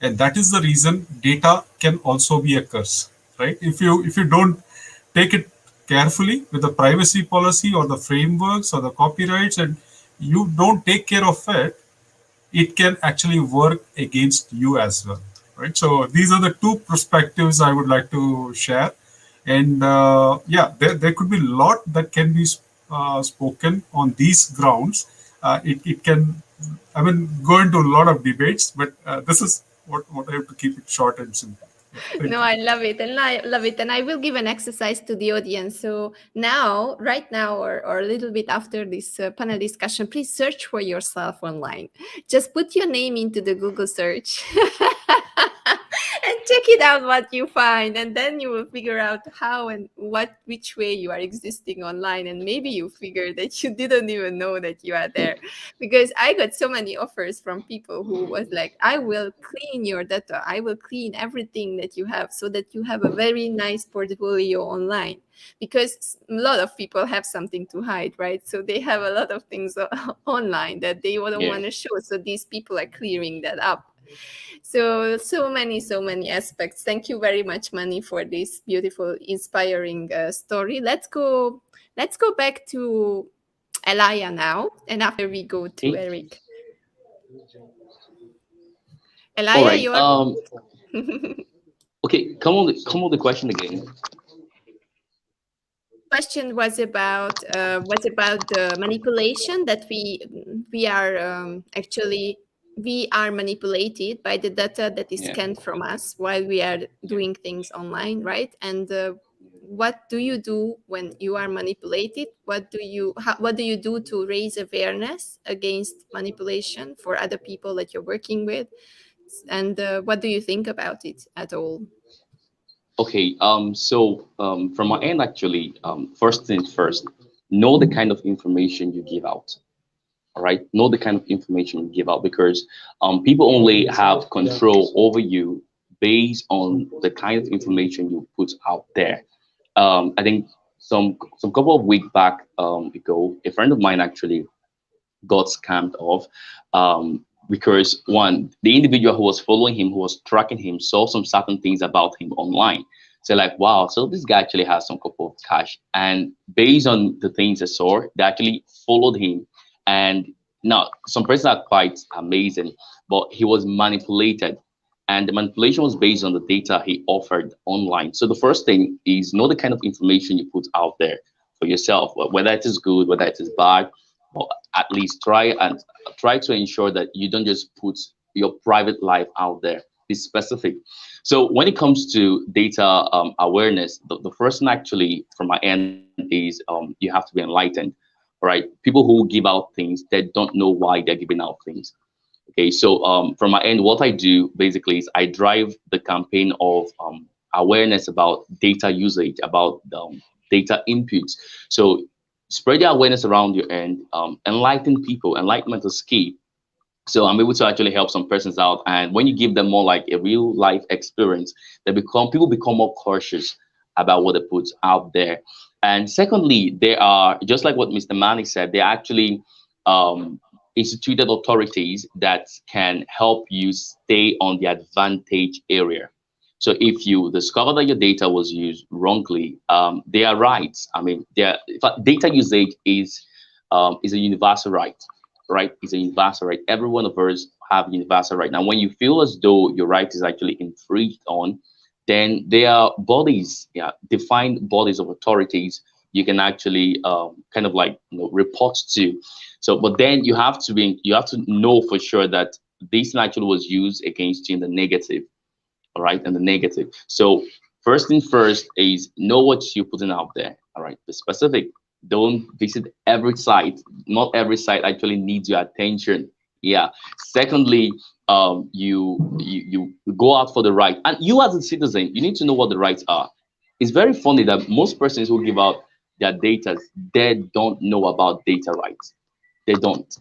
And that is the reason data can also be a curse, right? If you don't take it carefully with the privacy policy or the frameworks or the copyrights, and you don't take care of it, it can actually work against you as well, right? So these are the two perspectives I would like to share. And yeah, there could be a lot that can be spoken on these grounds. It can, go into a lot of debates, but this is what I have to keep it short and simple. Thank No, you. I love it, and I love it. And I will give an exercise to the audience. So now, right now, or a little bit after this panel discussion, please search for yourself online. Just put your name into the Google search and check it out what you find, and then you will figure out how and which way you are existing online. And maybe you figure that you didn't even know that you are there, because I got so many offers from people who was like, I will clean your data, I will clean everything that you have, so that you have a very nice portfolio online, because a lot of people have something to hide, right? So they have a lot of things online that they don't Yeah. want to show, so these people are clearing that up. So many aspects. Thank you very much, Mani, for this beautiful, inspiring story. Let's go back to Elia now, and after we go to Okay. Eric. All Elia, right. your Okay. Come on. The question again. question was about the manipulation, that we are actually we are manipulated by the data that is Yeah. scanned from us while we are doing things online, right? And what do you do when you are manipulated? What do you do to raise awareness against manipulation for other people that you're working with? And what do you think about it at all? Okay. So from my end, actually, first things first, know the kind of information you give out. All right. Know the kind of information you give out, because people only have control over you based on the kind of information you put out there. I think some couple of weeks back ago, a friend of mine actually got scammed off, because one, the individual who was following him, who was tracking him, saw some certain things about him online. So like, wow, so this guy actually has some couple of cash, and based on the things I saw, they actually followed him. And now some persons are quite amazing, but he was manipulated. and the manipulation was based on the data he offered online. So the first thing is know the kind of information you put out there for yourself, whether it is good, whether it is bad, or at least try to ensure that you don't just put your private life out there. Be specific. So when it comes to data awareness, the first thing actually from my end is you have to be enlightened, right? People who give out things that don't know why they're giving out things. Okay, so from my end, what I do basically is I drive the campaign of awareness about data usage, about data inputs. So spread the awareness around your end, enlighten people. Enlightenment is key. So I'm able to actually help some persons out, and when you give them more like a real life experience, people become more cautious about what they put out there. And secondly, there are, just like what Mr. Manny said, they actually um, instituted authorities that can help you stay on the advantage area. So if you discover that your data was used wrongly, there are rights. I mean, in fact, data usage is a universal right, right? It's a universal right. Every one of us have universal right. Now, when you feel as though your right is actually infringed on, then there are bodies, yeah, defined bodies of authorities you can actually kind of like report to. So, but then you have to know for sure that this actually was used against you in the negative, all right, and the negative. So first thing first is know what you're putting out there, all right, be specific. Don't visit every site. Not every site actually needs your attention. Yeah. Secondly, you go out for the right, and you as a citizen, you need to know what the rights are. It's very funny that most persons who give out their data, they don't know about data rights. They don't.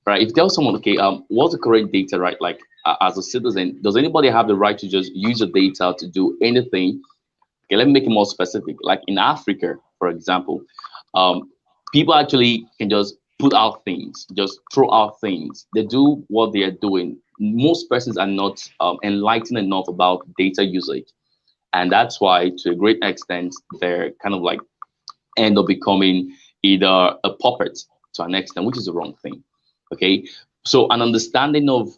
Right? If you tell someone, okay, what's the correct data right? Like as a citizen, does anybody have the right to just use the data to do anything? Okay, let me make it more specific. Like in Africa, for example, um, people actually can just put out things, just throw out things. They do what they are doing. Most persons are not enlightened enough about data usage, and that's why, to a great extent, they're kind of like end up becoming either a puppet to an extent, which is the wrong thing. Okay, so an understanding of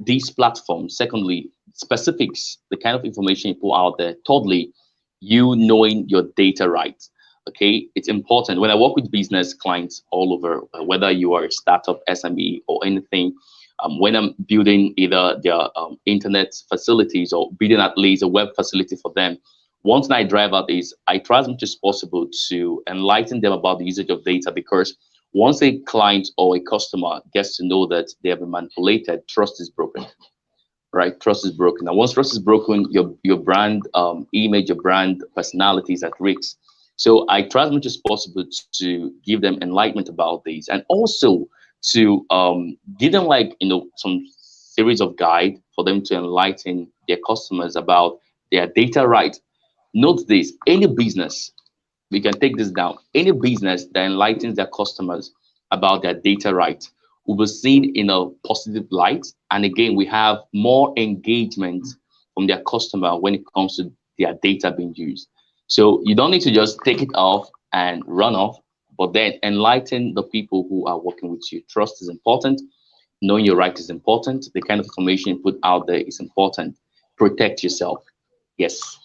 these platforms. Secondly, specifics, the kind of information you put out there. Thirdly, you knowing your data rights. Okay, it's important. When I work with business clients all over, whether you are a startup, SME, or anything, when I'm building either their internet facilities or building at least a web facility for them, one thing I drive out is I try as much as possible to enlighten them about the usage of data, because once a client or a customer gets to know that they have been manipulated, trust is broken, right? Trust is broken. And once trust is broken, your brand image, your brand personality is at risk. So I try as much as possible to give them enlightenment about these, and also to give them like some series of guide for them to enlighten their customers about their data right. Note this: any business, we can take this down, any business that enlightens their customers about their data right will be seen in a positive light. And again, we have more engagement from their customer when it comes to their data being used. So you don't need to just take it off and run off, but then enlighten the people who are working with you. Trust is important. Knowing your right is important. The kind of information you put out there is important. Protect yourself. Yes.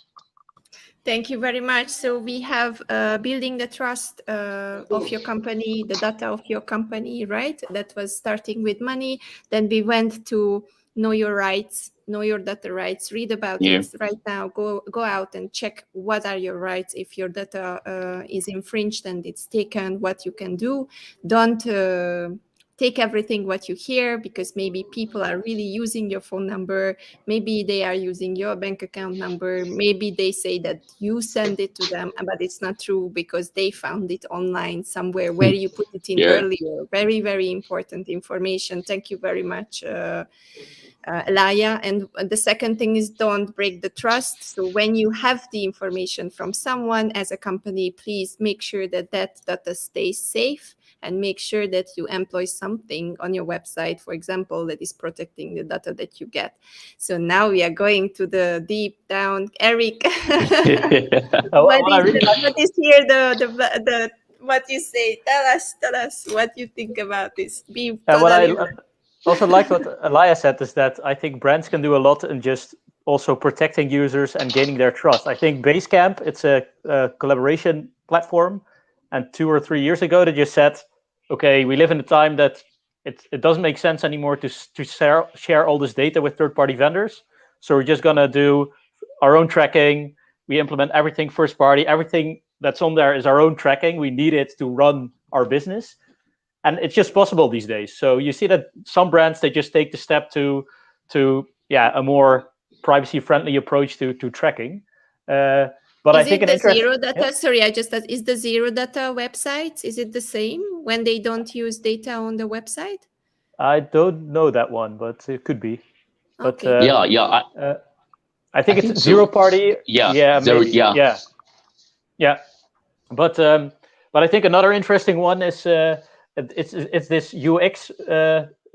Thank you very much. So we have building the trust of your company, the data of your company, right? That was starting with money. Then we went to know your rights, know your data rights, read about it right now. Go out and check what are your rights. If your data is infringed and it's taken, what you can do. Don't take everything what you hear, because maybe people are really using your phone number. Maybe they are using your bank account number. Maybe they say that you send it to them, but it's not true because they found it online somewhere where you put it in earlier. Very, very important information. Thank you very much, Elia. And the second thing is, don't break the trust. So when you have the information from someone as a company, please make sure that that data stays safe, and make sure that you employ something on your website, for example, that is protecting the data that you get. So now we are going to the deep down. Eric, what is here the what you say? Tell us what you think about this. Be totally Also like what Elias said is that I think brands can do a lot in just also protecting users and gaining their trust. I think Basecamp, it's a collaboration platform, and 2 or 3 years ago they just said, okay, we live in a time that it doesn't make sense anymore to share all this data with third-party vendors, so we're just gonna do our own tracking. We implement everything first party, everything that's on there is our own tracking. We need it to run our business, and it's just possible these days. So you see that some brands, they just take the step to a more privacy friendly approach to tracking. But I think it an the interest. zero data? Yeah. Sorry, I just asked, is the zero data website, is it the same when they don't use data on the website? I don't know that one, but it could be. But Okay. Yeah. I think I it's think zero so. party. Yeah, zero. Maybe. Yeah. Yeah. But I think another interesting one is it's this UX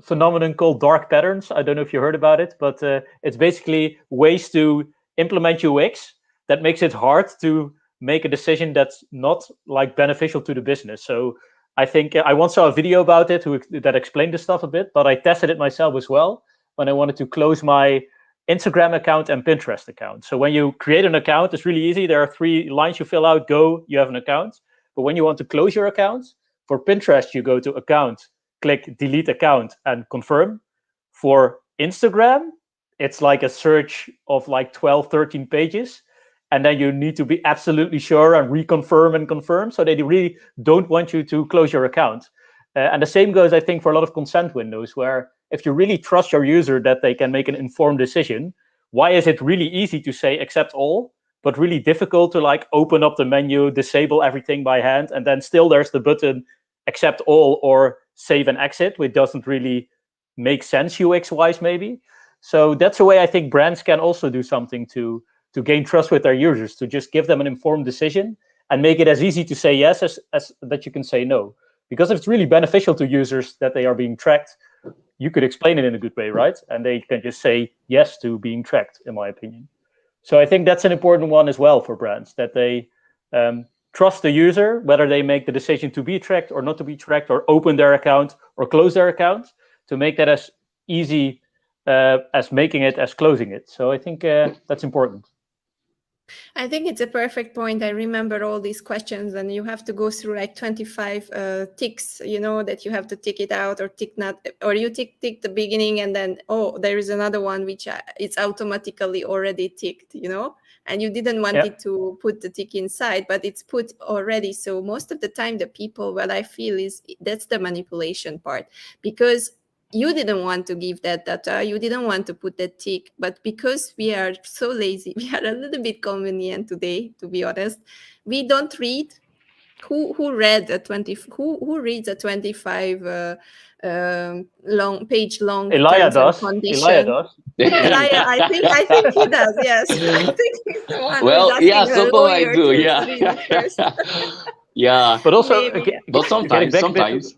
phenomenon called dark patterns. I don't know if you heard about it, but it's basically ways to implement UX that makes it hard to make a decision that's not like beneficial to the business. So I think I once saw a video about it that explained this stuff a bit, but I tested it myself as well when I wanted to close my Instagram account and Pinterest account. So when you create an account, it's really easy. There are 3 lines you fill out, go, you have an account. But when you want to close your account, for Pinterest, you go to account, click delete account and confirm. For Instagram, it's like a search of like 12, 13 pages. And then you need to be absolutely sure and reconfirm and confirm. So they really don't want you to close your account. And the same goes, I think, for a lot of consent windows, where if you really trust your user that they can make an informed decision, why is it really easy to say accept all, but really difficult to like open up the menu, disable everything by hand, and then still there's the button accept all or save and exit, which doesn't really make sense UX wise maybe. So that's a way I think brands can also do something to gain trust with their users, to just give them an informed decision and make it as easy to say yes as that you can say no. Because if it's really beneficial to users that they are being tracked, you could explain it in a good way, right? And they can just say yes to being tracked, in my opinion. So I think that's an important one as well for brands, that they trust the user, whether they make the decision to be tracked or not to be tracked, or open their account or close their account, to make that as easy as making it as closing it. So I think that's important. I think it's a perfect point. I remember all these questions, and you have to go through like 25 ticks, that you have to tick it out or tick not, or you tick the beginning, and then, oh, there is another one which it's automatically already ticked, and you didn't want it to put the tick inside, but it's put already. So most of the time, the people, what I feel is that's the manipulation part, because you didn't want to give that data, you didn't want to put that tick, but because we are so lazy, we are a little bit convenient today, to be honest, we don't read. Who read a 20? Who reads a 25 page long Elia terms and does. conditions? Elia does. Elia, I think he does. Yes, I think he's the one who is Well, yeah, asking a so far I lawyer do. to Yeah. read it first. Yeah. But also, Maybe. But getting back sometimes.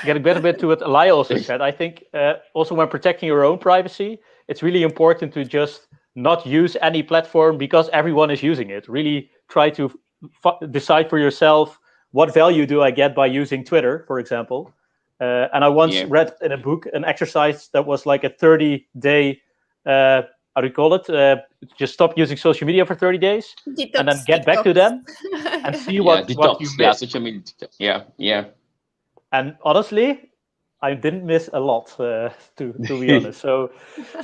getting back a bit to what Elia also said, I think also when protecting your own privacy, it's really important to just not use any platform because everyone is using it. Really try to decide for yourself, what value do I get by using Twitter, for example. And I once read in a book an exercise that was like a 30-day, how do you call it? Just stop using social media for 30 days Detox, and then get back to them and see what you Yeah, missed. social media. Yeah. And honestly, I didn't miss a lot, to be honest. So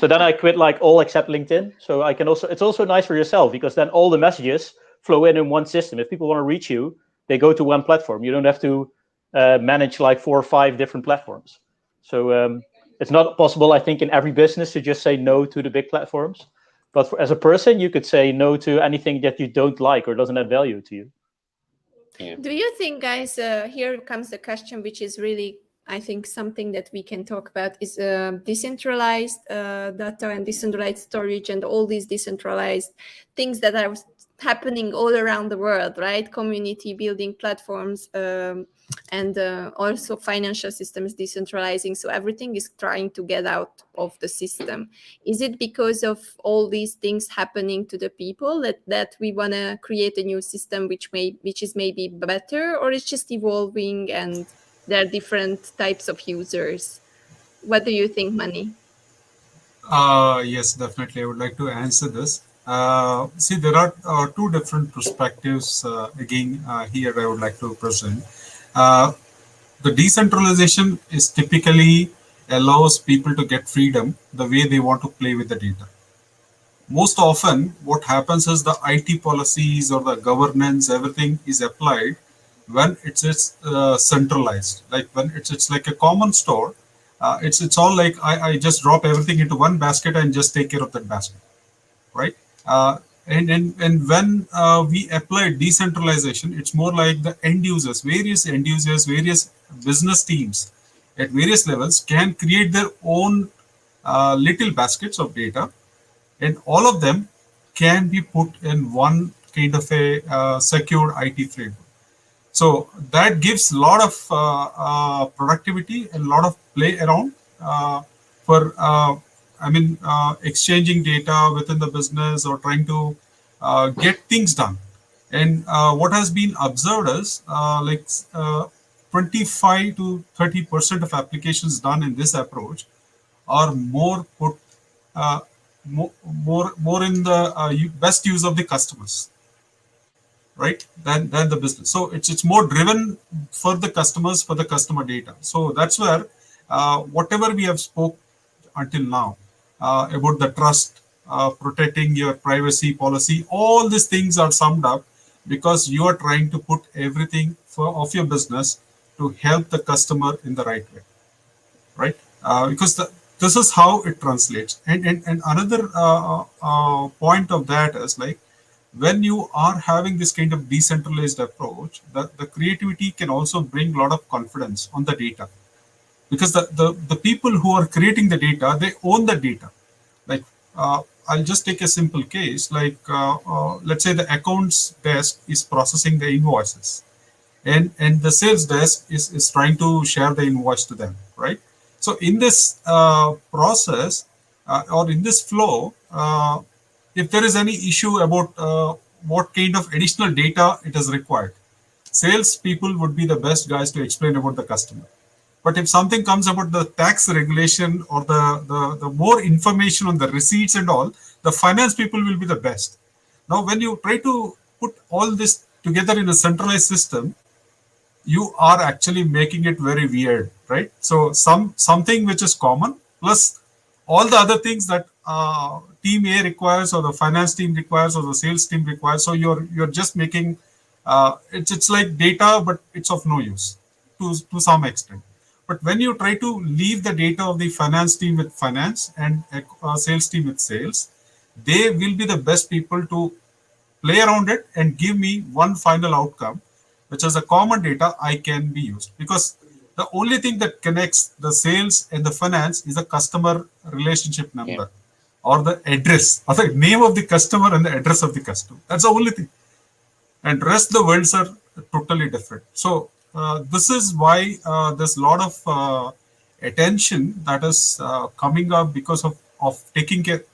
then I quit like all except LinkedIn. So I can also, it's also nice for yourself because then all the messages flow in one system. If people want to reach you, they go to one platform. You don't have to manage like 4 or 5 different platforms. So it's not possible, I think, in every business to just say no to the big platforms. But as a person, you could say no to anything that you don't like or doesn't add value to you. Yeah. Do you think, guys, here comes the question, which is really, I think, something that we can talk about, is decentralized data and decentralized storage and all these decentralized things that are happening all around the world, right? Community building platforms and also financial systems decentralizing. So everything is trying to get out of the system. Is it because of all these things happening to the people that we want to create a new system which is maybe better, or it's just evolving and there are different types of users? What do you think, Mani? Yes, definitely. I would like to answer this. See, there are two different perspectives. Again, here I would like to present. The decentralization is typically allows people to get freedom the way they want to play with the data. Most often, what happens is the IT policies or the governance, everything is applied when it's centralized. Like when it's like a common store. It's all like I just drop everything into one basket and just take care of that basket, right? And when we apply decentralization, it's more like the various end users, various business teams at various levels can create their own little baskets of data, and all of them can be put in one kind of a secure IT framework. So that gives a lot of productivity and a lot of play around for, exchanging data within the business or trying to get things done. And what has been observed is 25 to 30% of applications done in this approach are more put uh, more in the best use of the customers, right, than the business. So it's more driven for the customers, for the customer data. So that's where whatever we have spoke until now about the trust, protecting your privacy policy, all these things are summed up because you are trying to put everything of your business to help the customer in the right way, right? Because this is how it translates. And another point of that is like when you are having this kind of decentralized approach, the creativity can also bring a lot of confidence on the data, because the people who are creating the data, they own the data. Like I'll just take a simple case, like let's say the accounts desk is processing the invoices, and the sales desk is trying to share the invoice to them, right? So in this process or in this flow, if there is any issue about what kind of additional data it is required, sales people would be the best guys to explain about the customer. But if something comes about the tax regulation or the more information on the receipts and all, the finance people will be the best. Now, when you try to put all this together in a centralized system, you are actually making it very weird, right? So something which is common plus all the other things that team A requires or the finance team requires or the sales team requires. So you're just making it's like data, but it's of no use to some extent. But when you try to leave the data of the finance team with finance and sales team with sales, they will be the best people to play around it and give me one final outcome, which is a common data I can be used. Because the only thing that connects the sales and the finance is the customer relationship number or the address or the name of the customer and the address of the customer. That's the only thing. And rest the worlds are totally different. So this is why there's a lot of attention that is coming up because of taking care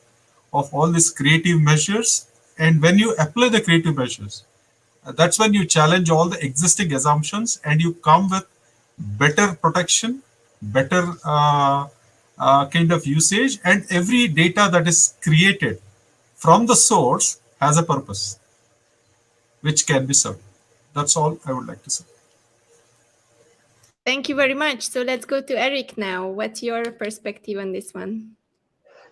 of all these creative measures. And when you apply the creative measures, that's when you challenge all the existing assumptions and you come with better protection, better kind of usage, and every data that is created from the source has a purpose which can be served. That's all I would like to say. Thank you very much. So let's go to Eric now. What's your perspective on this one?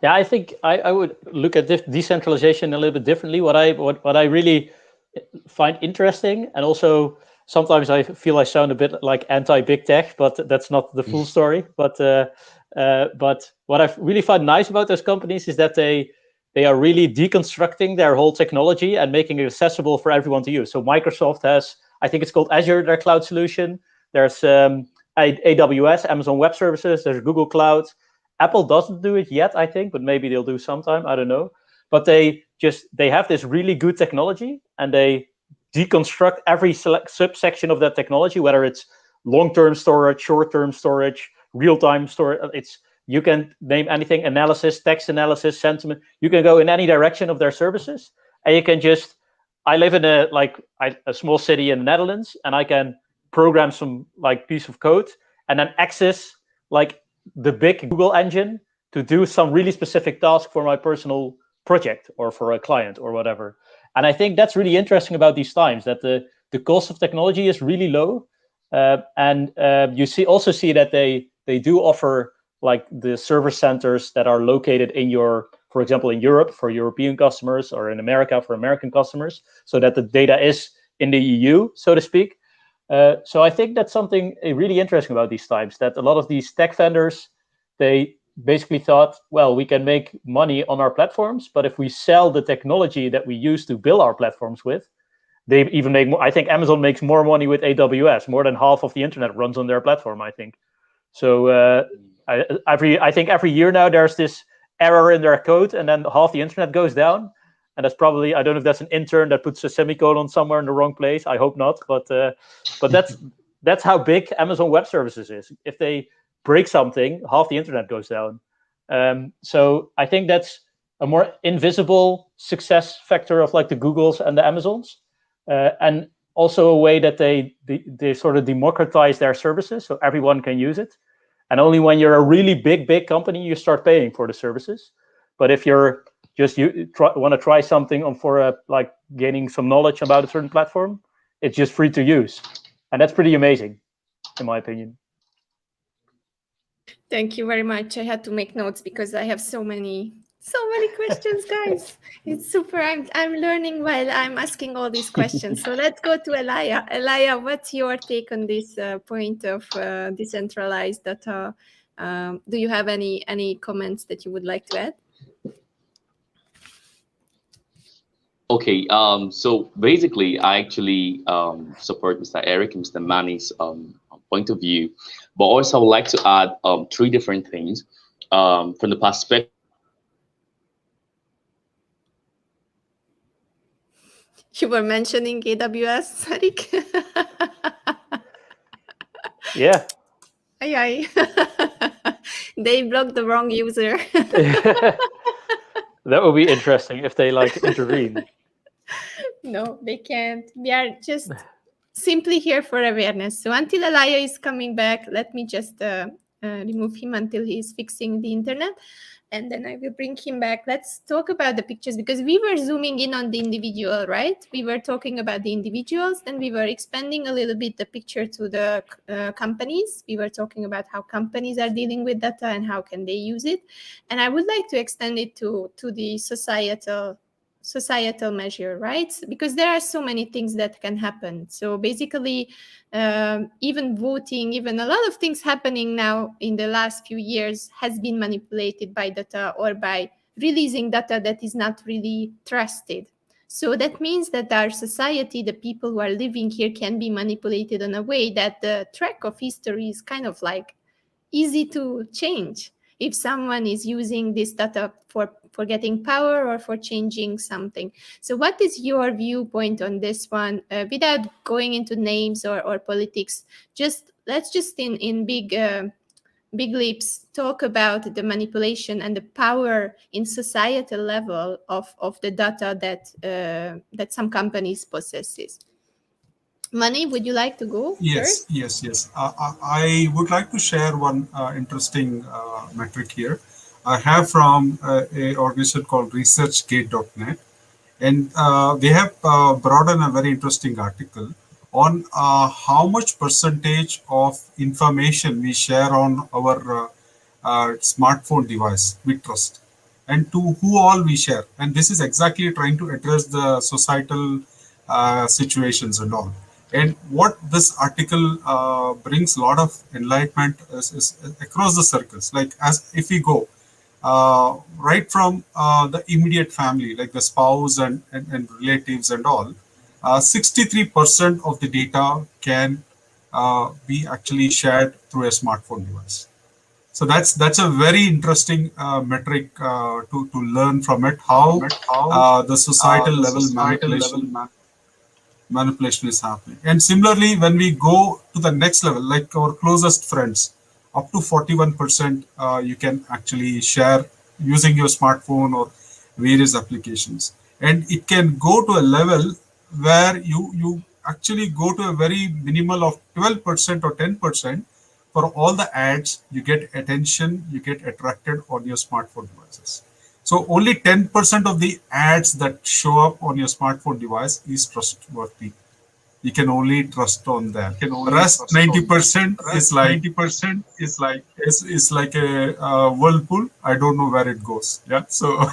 Yeah, I think I would look at this decentralization a little bit differently. What I really find interesting, and also sometimes I feel I sound a bit like anti-big tech, but that's not the full story. But what I really find nice about those companies is that they are really deconstructing their whole technology and making it accessible for everyone to use. So Microsoft has, I think it's called Azure, their cloud solution. There's AWS, Amazon Web Services. There's Google Cloud. Apple doesn't do it yet, I think, but maybe they'll do sometime. I don't know. But they have this really good technology, and they deconstruct every subsection of that technology, whether it's long-term storage, short-term storage, real-time storage. You can name anything: analysis, text analysis, sentiment. You can go in any direction of their services, and you can just. I live in a small city in the Netherlands, and I can program some piece of code and then access the big Google engine to do some really specific task for my personal project or for a client or whatever. And I think that's really interesting about these times, that the cost of technology is really low. And you also see that they do offer like the server centers that are located in for example, in Europe for European customers, or in America for American customers, so that the data is in the EU, so to speak. So I think that's something really interesting about these times, that a lot of these tech vendors, they basically thought, well, we can make money on our platforms, but if we sell the technology that we use to build our platforms with, they even make more. I think Amazon makes more money with AWS. More than half of the internet runs on their platform, I think. So I think every year now there's this error in their code, and then half the internet goes down. And that's probably, I don't know if that's an intern that puts a semicolon somewhere in the wrong place. I hope not, but that's how big Amazon Web Services is. If they break something, half the internet goes down. So I think that's a more invisible success factor of like the Googles and the Amazons, and also a way that they sort of democratize their services so everyone can use it. And only when you're a really big company, you start paying for the services. But if you're just want to try something for like gaining some knowledge about a certain platform, it's just free to use. And that's pretty amazing, in my opinion. Thank you very much. I had to make notes because I have so many questions, guys. It's super. I'm learning while I'm asking all these questions. So let's go to Elia. Elia, what's your take on this point of decentralized data? Do you have any comments that you would like to add? Okay, so basically, I actually support Mr. Eric and Mr. Manny's point of view, but also I would like to add three different things from the perspective. You were mentioning AWS, Eric. Yeah. Aye. They blocked the wrong user. That would be interesting if they like intervene. No, they can't. We are just simply here for awareness. So until Elia is coming back, let me just remove him until he's fixing the internet. And then I will bring him back. Let's talk about the pictures, because we were zooming in on the individual, right? We were talking about the individuals, then we were expanding a little bit the picture to the companies. We were talking about how companies are dealing with data and how can they use it. And I would like to extend it to the societal measure, right? Because there are so many things that can happen. So basically, even voting, even a lot of things happening now in the last few years has been manipulated by data, or by releasing data that is not really trusted. So that means that our society, the people who are living here, can be manipulated in a way that the track of history is kind of like easy to change if someone is using this data for getting power or for changing something. So what is your viewpoint on this one, without going into names or politics? Let's just in big leaps talk about the manipulation and the power in societal level of the data that some companies possesses. Mani, would you like to go first? Yes. I would like to share one interesting metric here. I have from an organization called researchgate.net, and they have brought in a very interesting article on how much percentage of information we share on our smartphone device we trust, and to who all we share. And this is exactly trying to address the societal situations and all. And what this article brings a lot of enlightenment is across the circles. Like, as if we go right from the immediate family, like the spouse and relatives and all, 63% of the data can be actually shared through a smartphone device. So that's a very interesting metric to learn from it, how the societal level manipulation is happening. And similarly, when we go to the next level, like our closest friends, up to 41% you can actually share using your smartphone or various applications. And it can go to a level where you actually go to a very minimal of 12% or 10% for all the ads, you get attention, you get attracted on your smartphone devices. So only 10% of the ads that show up on your smartphone device is trustworthy. You can only trust on that. Rest 90% is like 90% is like a whirlpool. I don't know where it goes. Yeah. So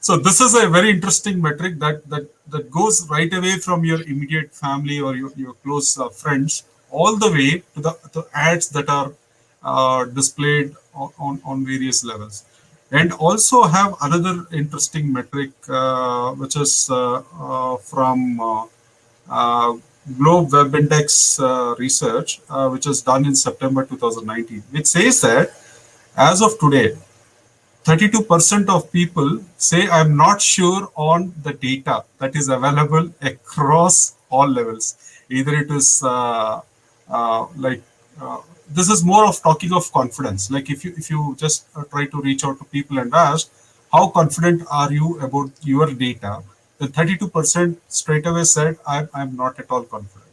so this is a very interesting metric that goes right away from your immediate family or your close friends all the way to the ads that are displayed on various levels. And also have another interesting metric, which is from Globe Web Index research, which was done in September 2019, which says that as of today, 32% of people say I'm not sure on the data that is available across all levels. Either it is like this is more of talking of confidence. Like if you just try to reach out to people and ask how confident are you about your data, then 32% straight away said I'm not at all confident.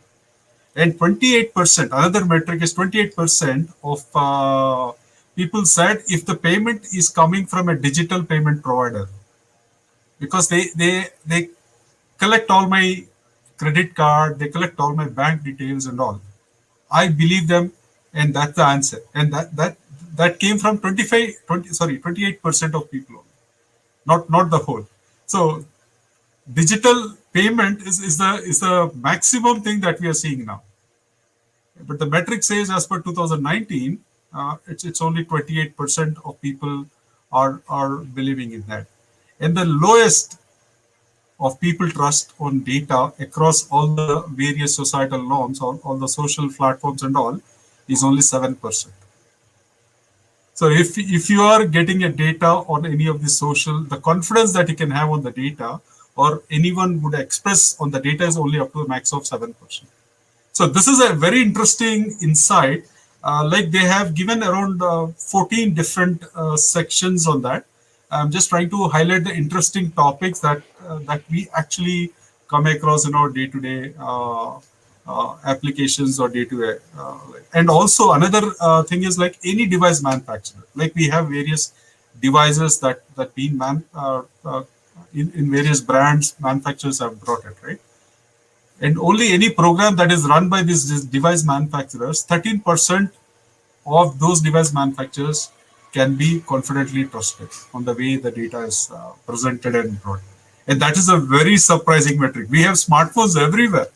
And 28%, another metric is 28% of people said if the payment is coming from a digital payment provider, because they collect all my credit card, they collect all my bank details and all. I believe them, and that's the answer. And that came from 28% of people only, not the whole. So digital payment is the maximum thing that we are seeing now. But the metric says, as per 2019, it's only 28% of people are believing in that, and the lowest of people trust on data across all the various societal norms, all the social platforms and all, is only 7%. So if you are getting a data on any of the social, the confidence that you can have on the data or anyone would express on the data is only up to a max of 7%. So this is a very interesting insight. Like they have given around 14 different sections on that. I'm just trying to highlight the interesting topics that we actually come across in our day-to-day applications or day-to-day. And also another thing is like any device manufacturer. Like we have various devices that being in various brands manufacturers have brought it, right? And only any program that is run by these device manufacturers, 13% of those device manufacturers can be confidently trusted on the way the data is presented and brought. And that is a very surprising metric. We have smartphones everywhere.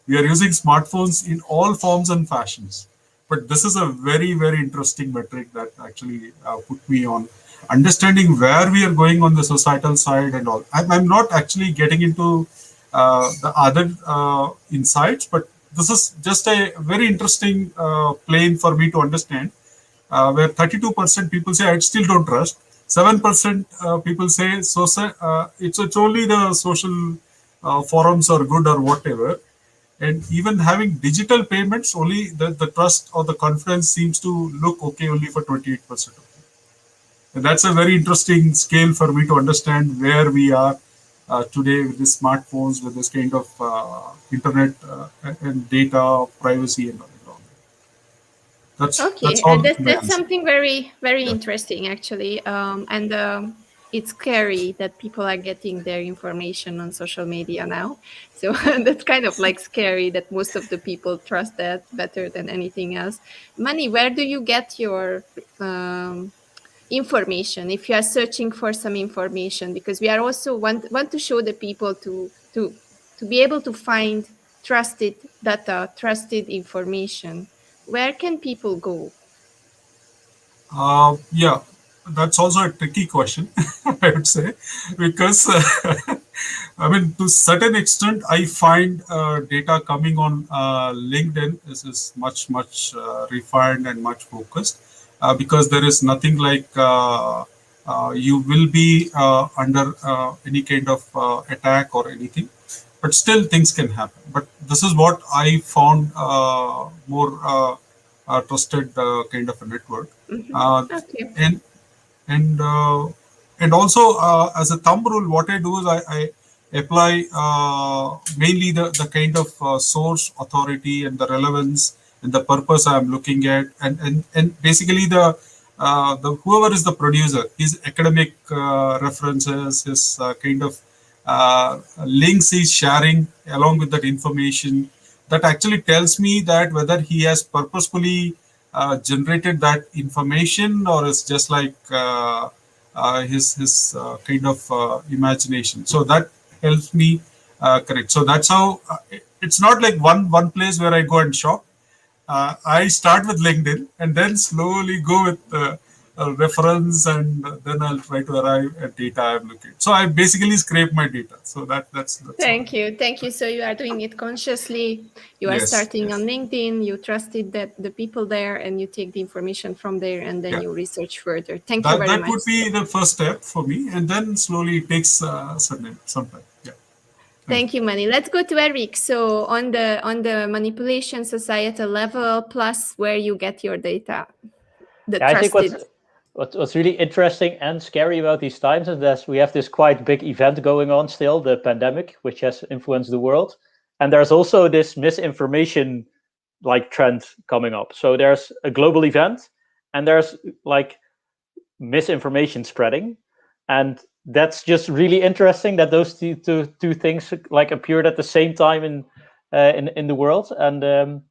We are using smartphones in all forms and fashions. But this is a very, very interesting metric that actually put me on understanding where we are going on the societal side and all. I'm not actually getting into the other insights, but this is just a very interesting plane for me to understand, where 32% people say I still don't trust, 7% people say so. It's only the social forums are good or whatever, and even having digital payments, only the trust or the confidence seems to look okay only for 28%. And that's a very interesting scale for me to understand where we are today with the smartphones, with this kind of internet and data privacy and all. That's all. That's something very interesting actually, and it's scary that people are getting their information on social media now. So that's kind of like scary that most of the people trust that better than anything else. Mani, where do you get your information if you are searching for some information? Because we are also want to show the people to be able to find trusted data, trusted information. Where can people go? Yeah, that's also a tricky question, I would say, because I mean, to a certain extent, I find data coming on LinkedIn is much refined and much focused, because there is nothing like you will be under any kind of attack or anything, but still things can happen. But this is what I found more trusted kind of a network. Okay. And also as a thumb rule, what I do is I apply mainly the kind of source authority and the relevance and the purpose I'm looking at, and basically the whoever is the producer, his academic references, his kind of links he's sharing along with that information, that actually tells me that whether he has purposefully generated that information or is just like his kind of imagination. So that helps me correct. So that's how it's not like one place where I go and shop. I start with LinkedIn and then slowly go with a reference, and then I'll try to arrive at data I'm looking. So I basically scrape my data. So that's Thank you. So you are doing it consciously. You are starting on LinkedIn. You trusted that the people there, and you take the information from there, and then you research further. Thank you very much. That would be the first step for me, and then slowly it takes some time. Yeah. Thank you, Mani. Let's go to Eric. So on the manipulation societal level, plus where you get your data, I think what's really interesting and scary about these times is that we have this quite big event going on still, the pandemic, which has influenced the world. And there's also this misinformation like trend coming up. So there's a global event and there's like misinformation spreading. And that's just really interesting that those two things like appeared at the same time in the world. And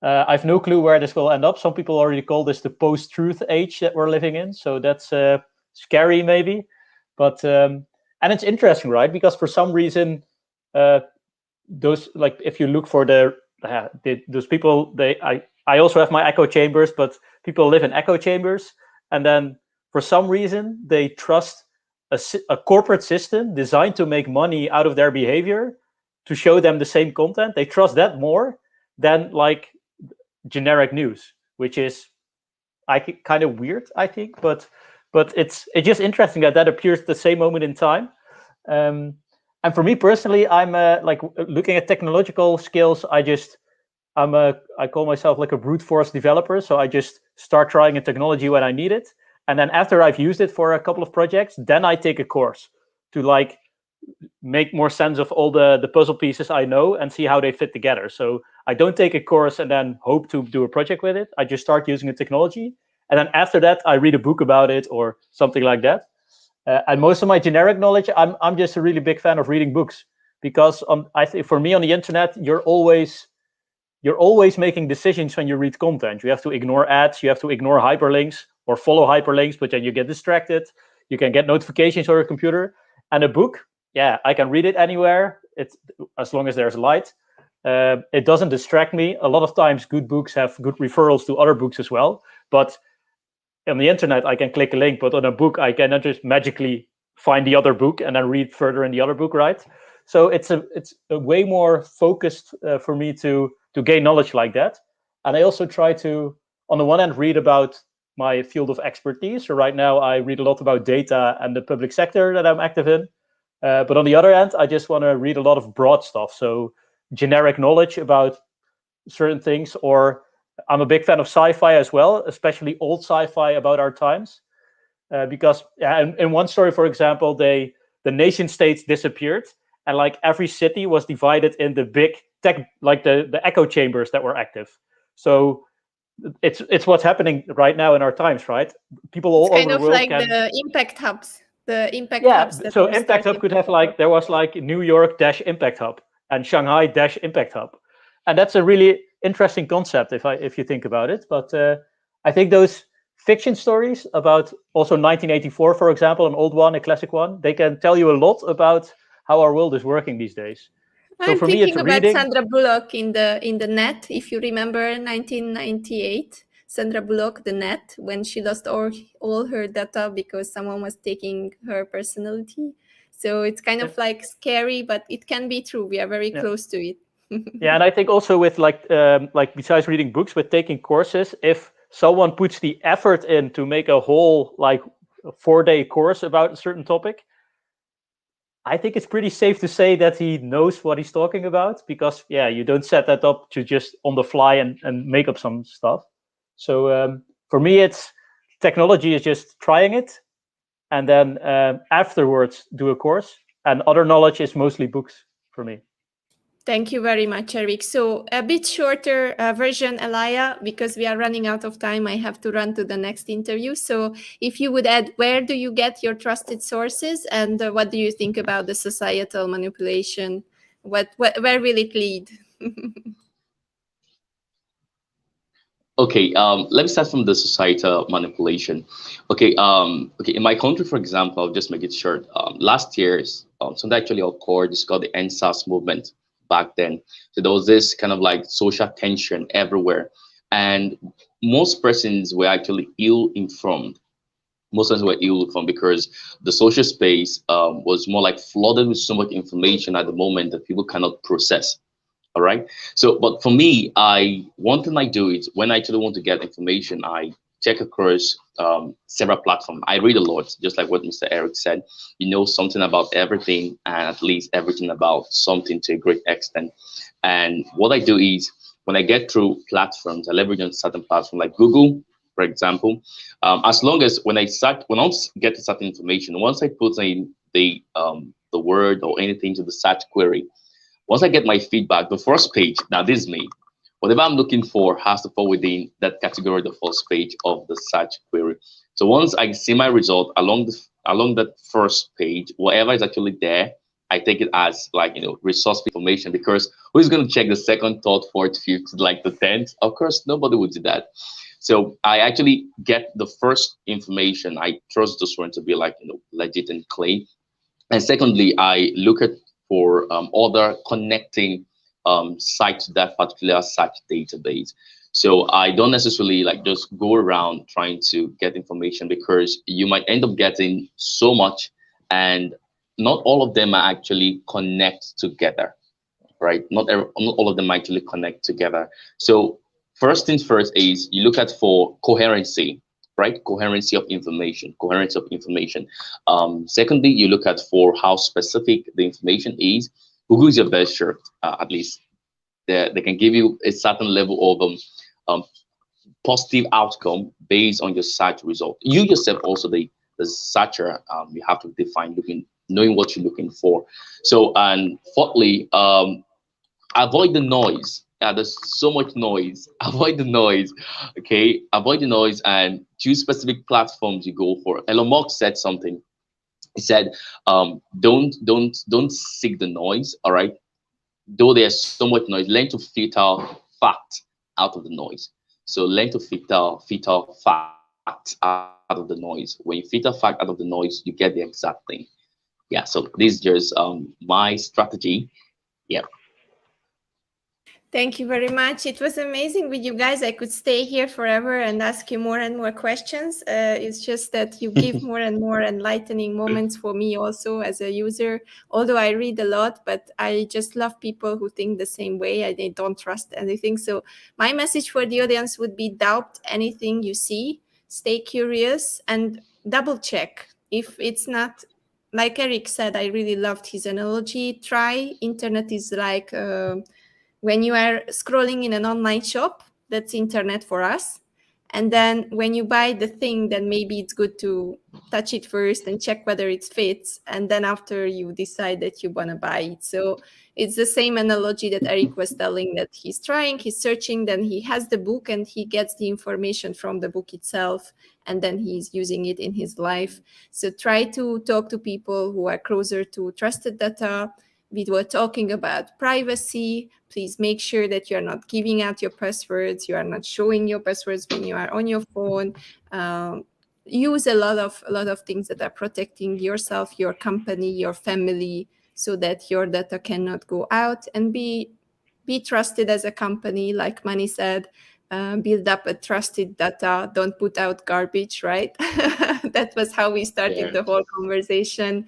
I have no clue where this will end up. Some people already call this the post-truth age that we're living in. So that's scary, maybe. But and it's interesting, right? Because for some reason, those like if you look for those people, I also have my echo chambers, but people live in echo chambers, and then for some reason they trust a corporate system designed to make money out of their behavior to show them the same content. They trust that more than like generic news, which is kind of weird, I think, but it's just interesting that appears at the same moment in time. And for me personally, I'm like looking at technological skills. I call myself like a brute force developer. So I just start trying a technology when I need it, and then after I've used it for a couple of projects, then I take a course to like make more sense of all the puzzle pieces I know and see how they fit together. So I don't take a course and then hope to do a project with it. I just start using a technology, and then after that I read a book about it or something like that. And most of my generic knowledge, I'm just a really big fan of reading books, because I think for me on the internet, you're always making decisions when you read content. You have to ignore ads, you have to ignore hyperlinks or follow hyperlinks, but then you get distracted. You can get notifications on your computer. And a book, yeah, I can read it anywhere. It's as long as there's light. It doesn't distract me. A lot of times good books have good referrals to other books as well. But on the internet, I can click a link, but on a book, I cannot just magically find the other book and then read further in the other book, right? So it's a way more focused for me to gain knowledge like that. And I also try to, on the one hand, read about my field of expertise. So right now, I read a lot about data and the public sector that I'm active in. But on the other hand, I just want to read a lot of broad stuff. So generic knowledge about certain things, or I'm a big fan of sci-fi as well, especially old sci-fi about our times. Because in one story, for example, the nation states disappeared, and like every city was divided in the big tech, like the echo chambers that were active. So it's what's happening right now in our times, right? People all over the world like the impact hubs. The impact hubs. So Impact Hub could have like, there was like New York Impact Hub and Shanghai Impact Hub, and that's a really interesting concept if you think about it. But I think those fiction stories about also 1984, for example, an old one, a classic one, they can tell you a lot about how our world is working these days. So I'm for me, it's thinking about Sandra Bullock in the net. If you remember 1998, Sandra Bullock, the net, when she lost all her data because someone was taking her personality. So it's kind of like scary, but it can be true. We are very close to it. Yeah, and I think also with like besides reading books, with taking courses, if someone puts the effort in to make a whole like 4-day course about a certain topic, I think it's pretty safe to say that he knows what he's talking about, because you don't set that up to just on the fly and make up some stuff. So for me, it's technology is just trying it, and then afterwards do a course, and other knowledge is mostly books for me. Thank you very much, Eric. So a bit shorter version, Elia, because we are running out of time. I have to run to the next interview. So if you would add, where do you get your trusted sources, and what do you think about the societal manipulation? Where will it lead? Okay, let me start from the societal manipulation. Okay, in my country, for example, I'll just make it short. Last year's something actually occurred. It's called the NSAS movement back then. So there was this kind of like social tension everywhere, and most persons were actually ill-informed. Most persons were ill-informed because the social space was more like flooded with so much information at the moment that people cannot process. All right. So, but for me, one thing I do is when I actually want to get information, I check across several platforms. I read a lot, just like what Mr. Eric said. You know something about everything, and at least everything about something to a great extent. And what I do is when I get through platforms, I leverage on certain platforms like Google, for example. As long as when I get to certain information, once I put in the word or anything to the search query, once I get my feedback, the first page, now this is me, whatever I'm looking for has to fall within that category, the first page of the search query. So once I see my result along that first page, whatever is actually there, I take it as like, resource information, because who's going to check the second, third, fourth, fifth, like the 10th? Of course, nobody would do that. So I actually get the first information. I trust this one to be like, legit and clean. And secondly, I look at for other connecting sites to that particular search database. So I don't necessarily like just go around trying to get information, because you might end up getting so much, and not all of them are actually connect together, right? Not all of them actually connect together. So first things first is you look at for coherency, right? Coherency of information, coherence of information. Secondly, you look at for how specific the information is. Google is your best shot, at least. They can give you a certain level of positive outcome based on your search result. You yourself also the searcher, you have to define knowing what you're looking for. So, and fourthly, avoid the noise. Yeah, there's so much noise. Avoid the noise. Okay, avoid the noise and choose specific platforms you go for. Elon Musk said something. He said, don't seek the noise. All right, though there's so much noise, learn to filter fact out of the noise. So learn to filter fact out of the noise. When you filter fact out of the noise, you get the exact thing. Yeah. So this is just my strategy. Yeah. Thank you very much. It was amazing with you guys. I could stay here forever and ask you more and more questions. It's just that you give more and more enlightening moments for me also as a user. Although I read a lot, but I just love people who think the same way. They don't trust anything. So my message for the audience would be doubt anything you see. Stay curious and double check. If it's not, like Eric said, I really loved his analogy. Try. Internet is like... when you are scrolling in an online shop, that's internet for us. And then when you buy the thing, then maybe it's good to touch it first and check whether it fits. And then after you decide that you want to buy it. So it's the same analogy that Eric was telling, that he's trying, he's searching, then he has the book and he gets the information from the book itself. And then he's using it in his life. So try to talk to people who are closer to trusted data. We were talking about privacy. Please make sure that you're not giving out your passwords. You are not showing your passwords when you are on your phone. Use a lot of things that are protecting yourself, your company, your family, so that your data cannot go out. And be trusted as a company, like Mani said. Build up a trusted data. Don't put out garbage, right? That was how we started the whole conversation.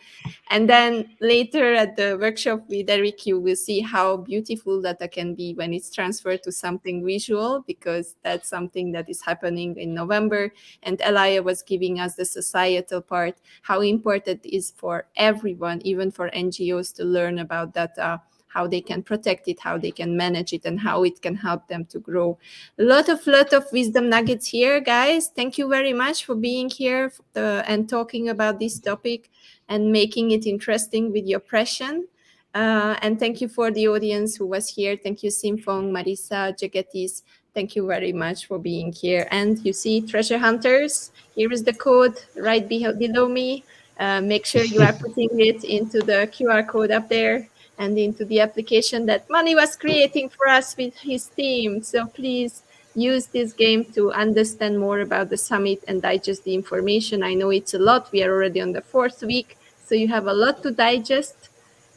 And then later at the workshop with Eric, you will see how beautiful data can be when it's transferred to something visual, because that's something that is happening in November. And Elia was giving us the societal part, how important it is for everyone, even for NGOs, to learn about data, how they can protect it, how they can manage it, and how it can help them to grow. A lot of wisdom nuggets here, guys. Thank you very much for being here and talking about this topic and making it interesting with your passion. And thank you for the audience who was here. Thank you, Simfong, Marisa, Jagetis. Thank you very much for being here. And you see, treasure hunters, here is the code right below me. Make sure you are putting it into the QR code up there and into the application that Mani was creating for us with his team. So please use this game to understand more about the summit and digest the information. I know it's a lot. We are already on the 4th week, so you have a lot to digest.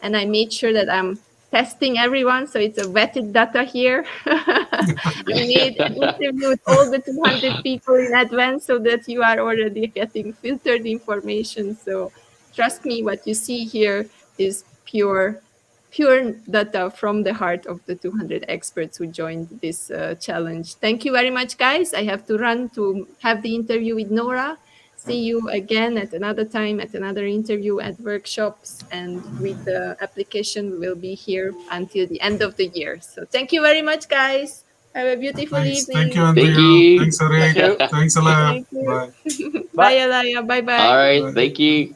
And I made sure that I'm testing everyone, so it's a vetted data here. I interviewed all the 200 people in advance so that you are already getting filtered information. So trust me, what you see here is pure data from the heart of the 200 experts who joined this challenge. Thank you very much, guys. I have to run to have the interview with Nora. See you again at another time, at another interview, at workshops, and with the application. We will be here until the end of the year. So thank you very much, guys. Have a beautiful Thanks. evening. Thank you, Andrea. Thank you. Thanks, Eric. Thank you. Thanks a lot. Thank you. Bye. Bye, Alaya. Bye-bye. All right. Bye. Thank you.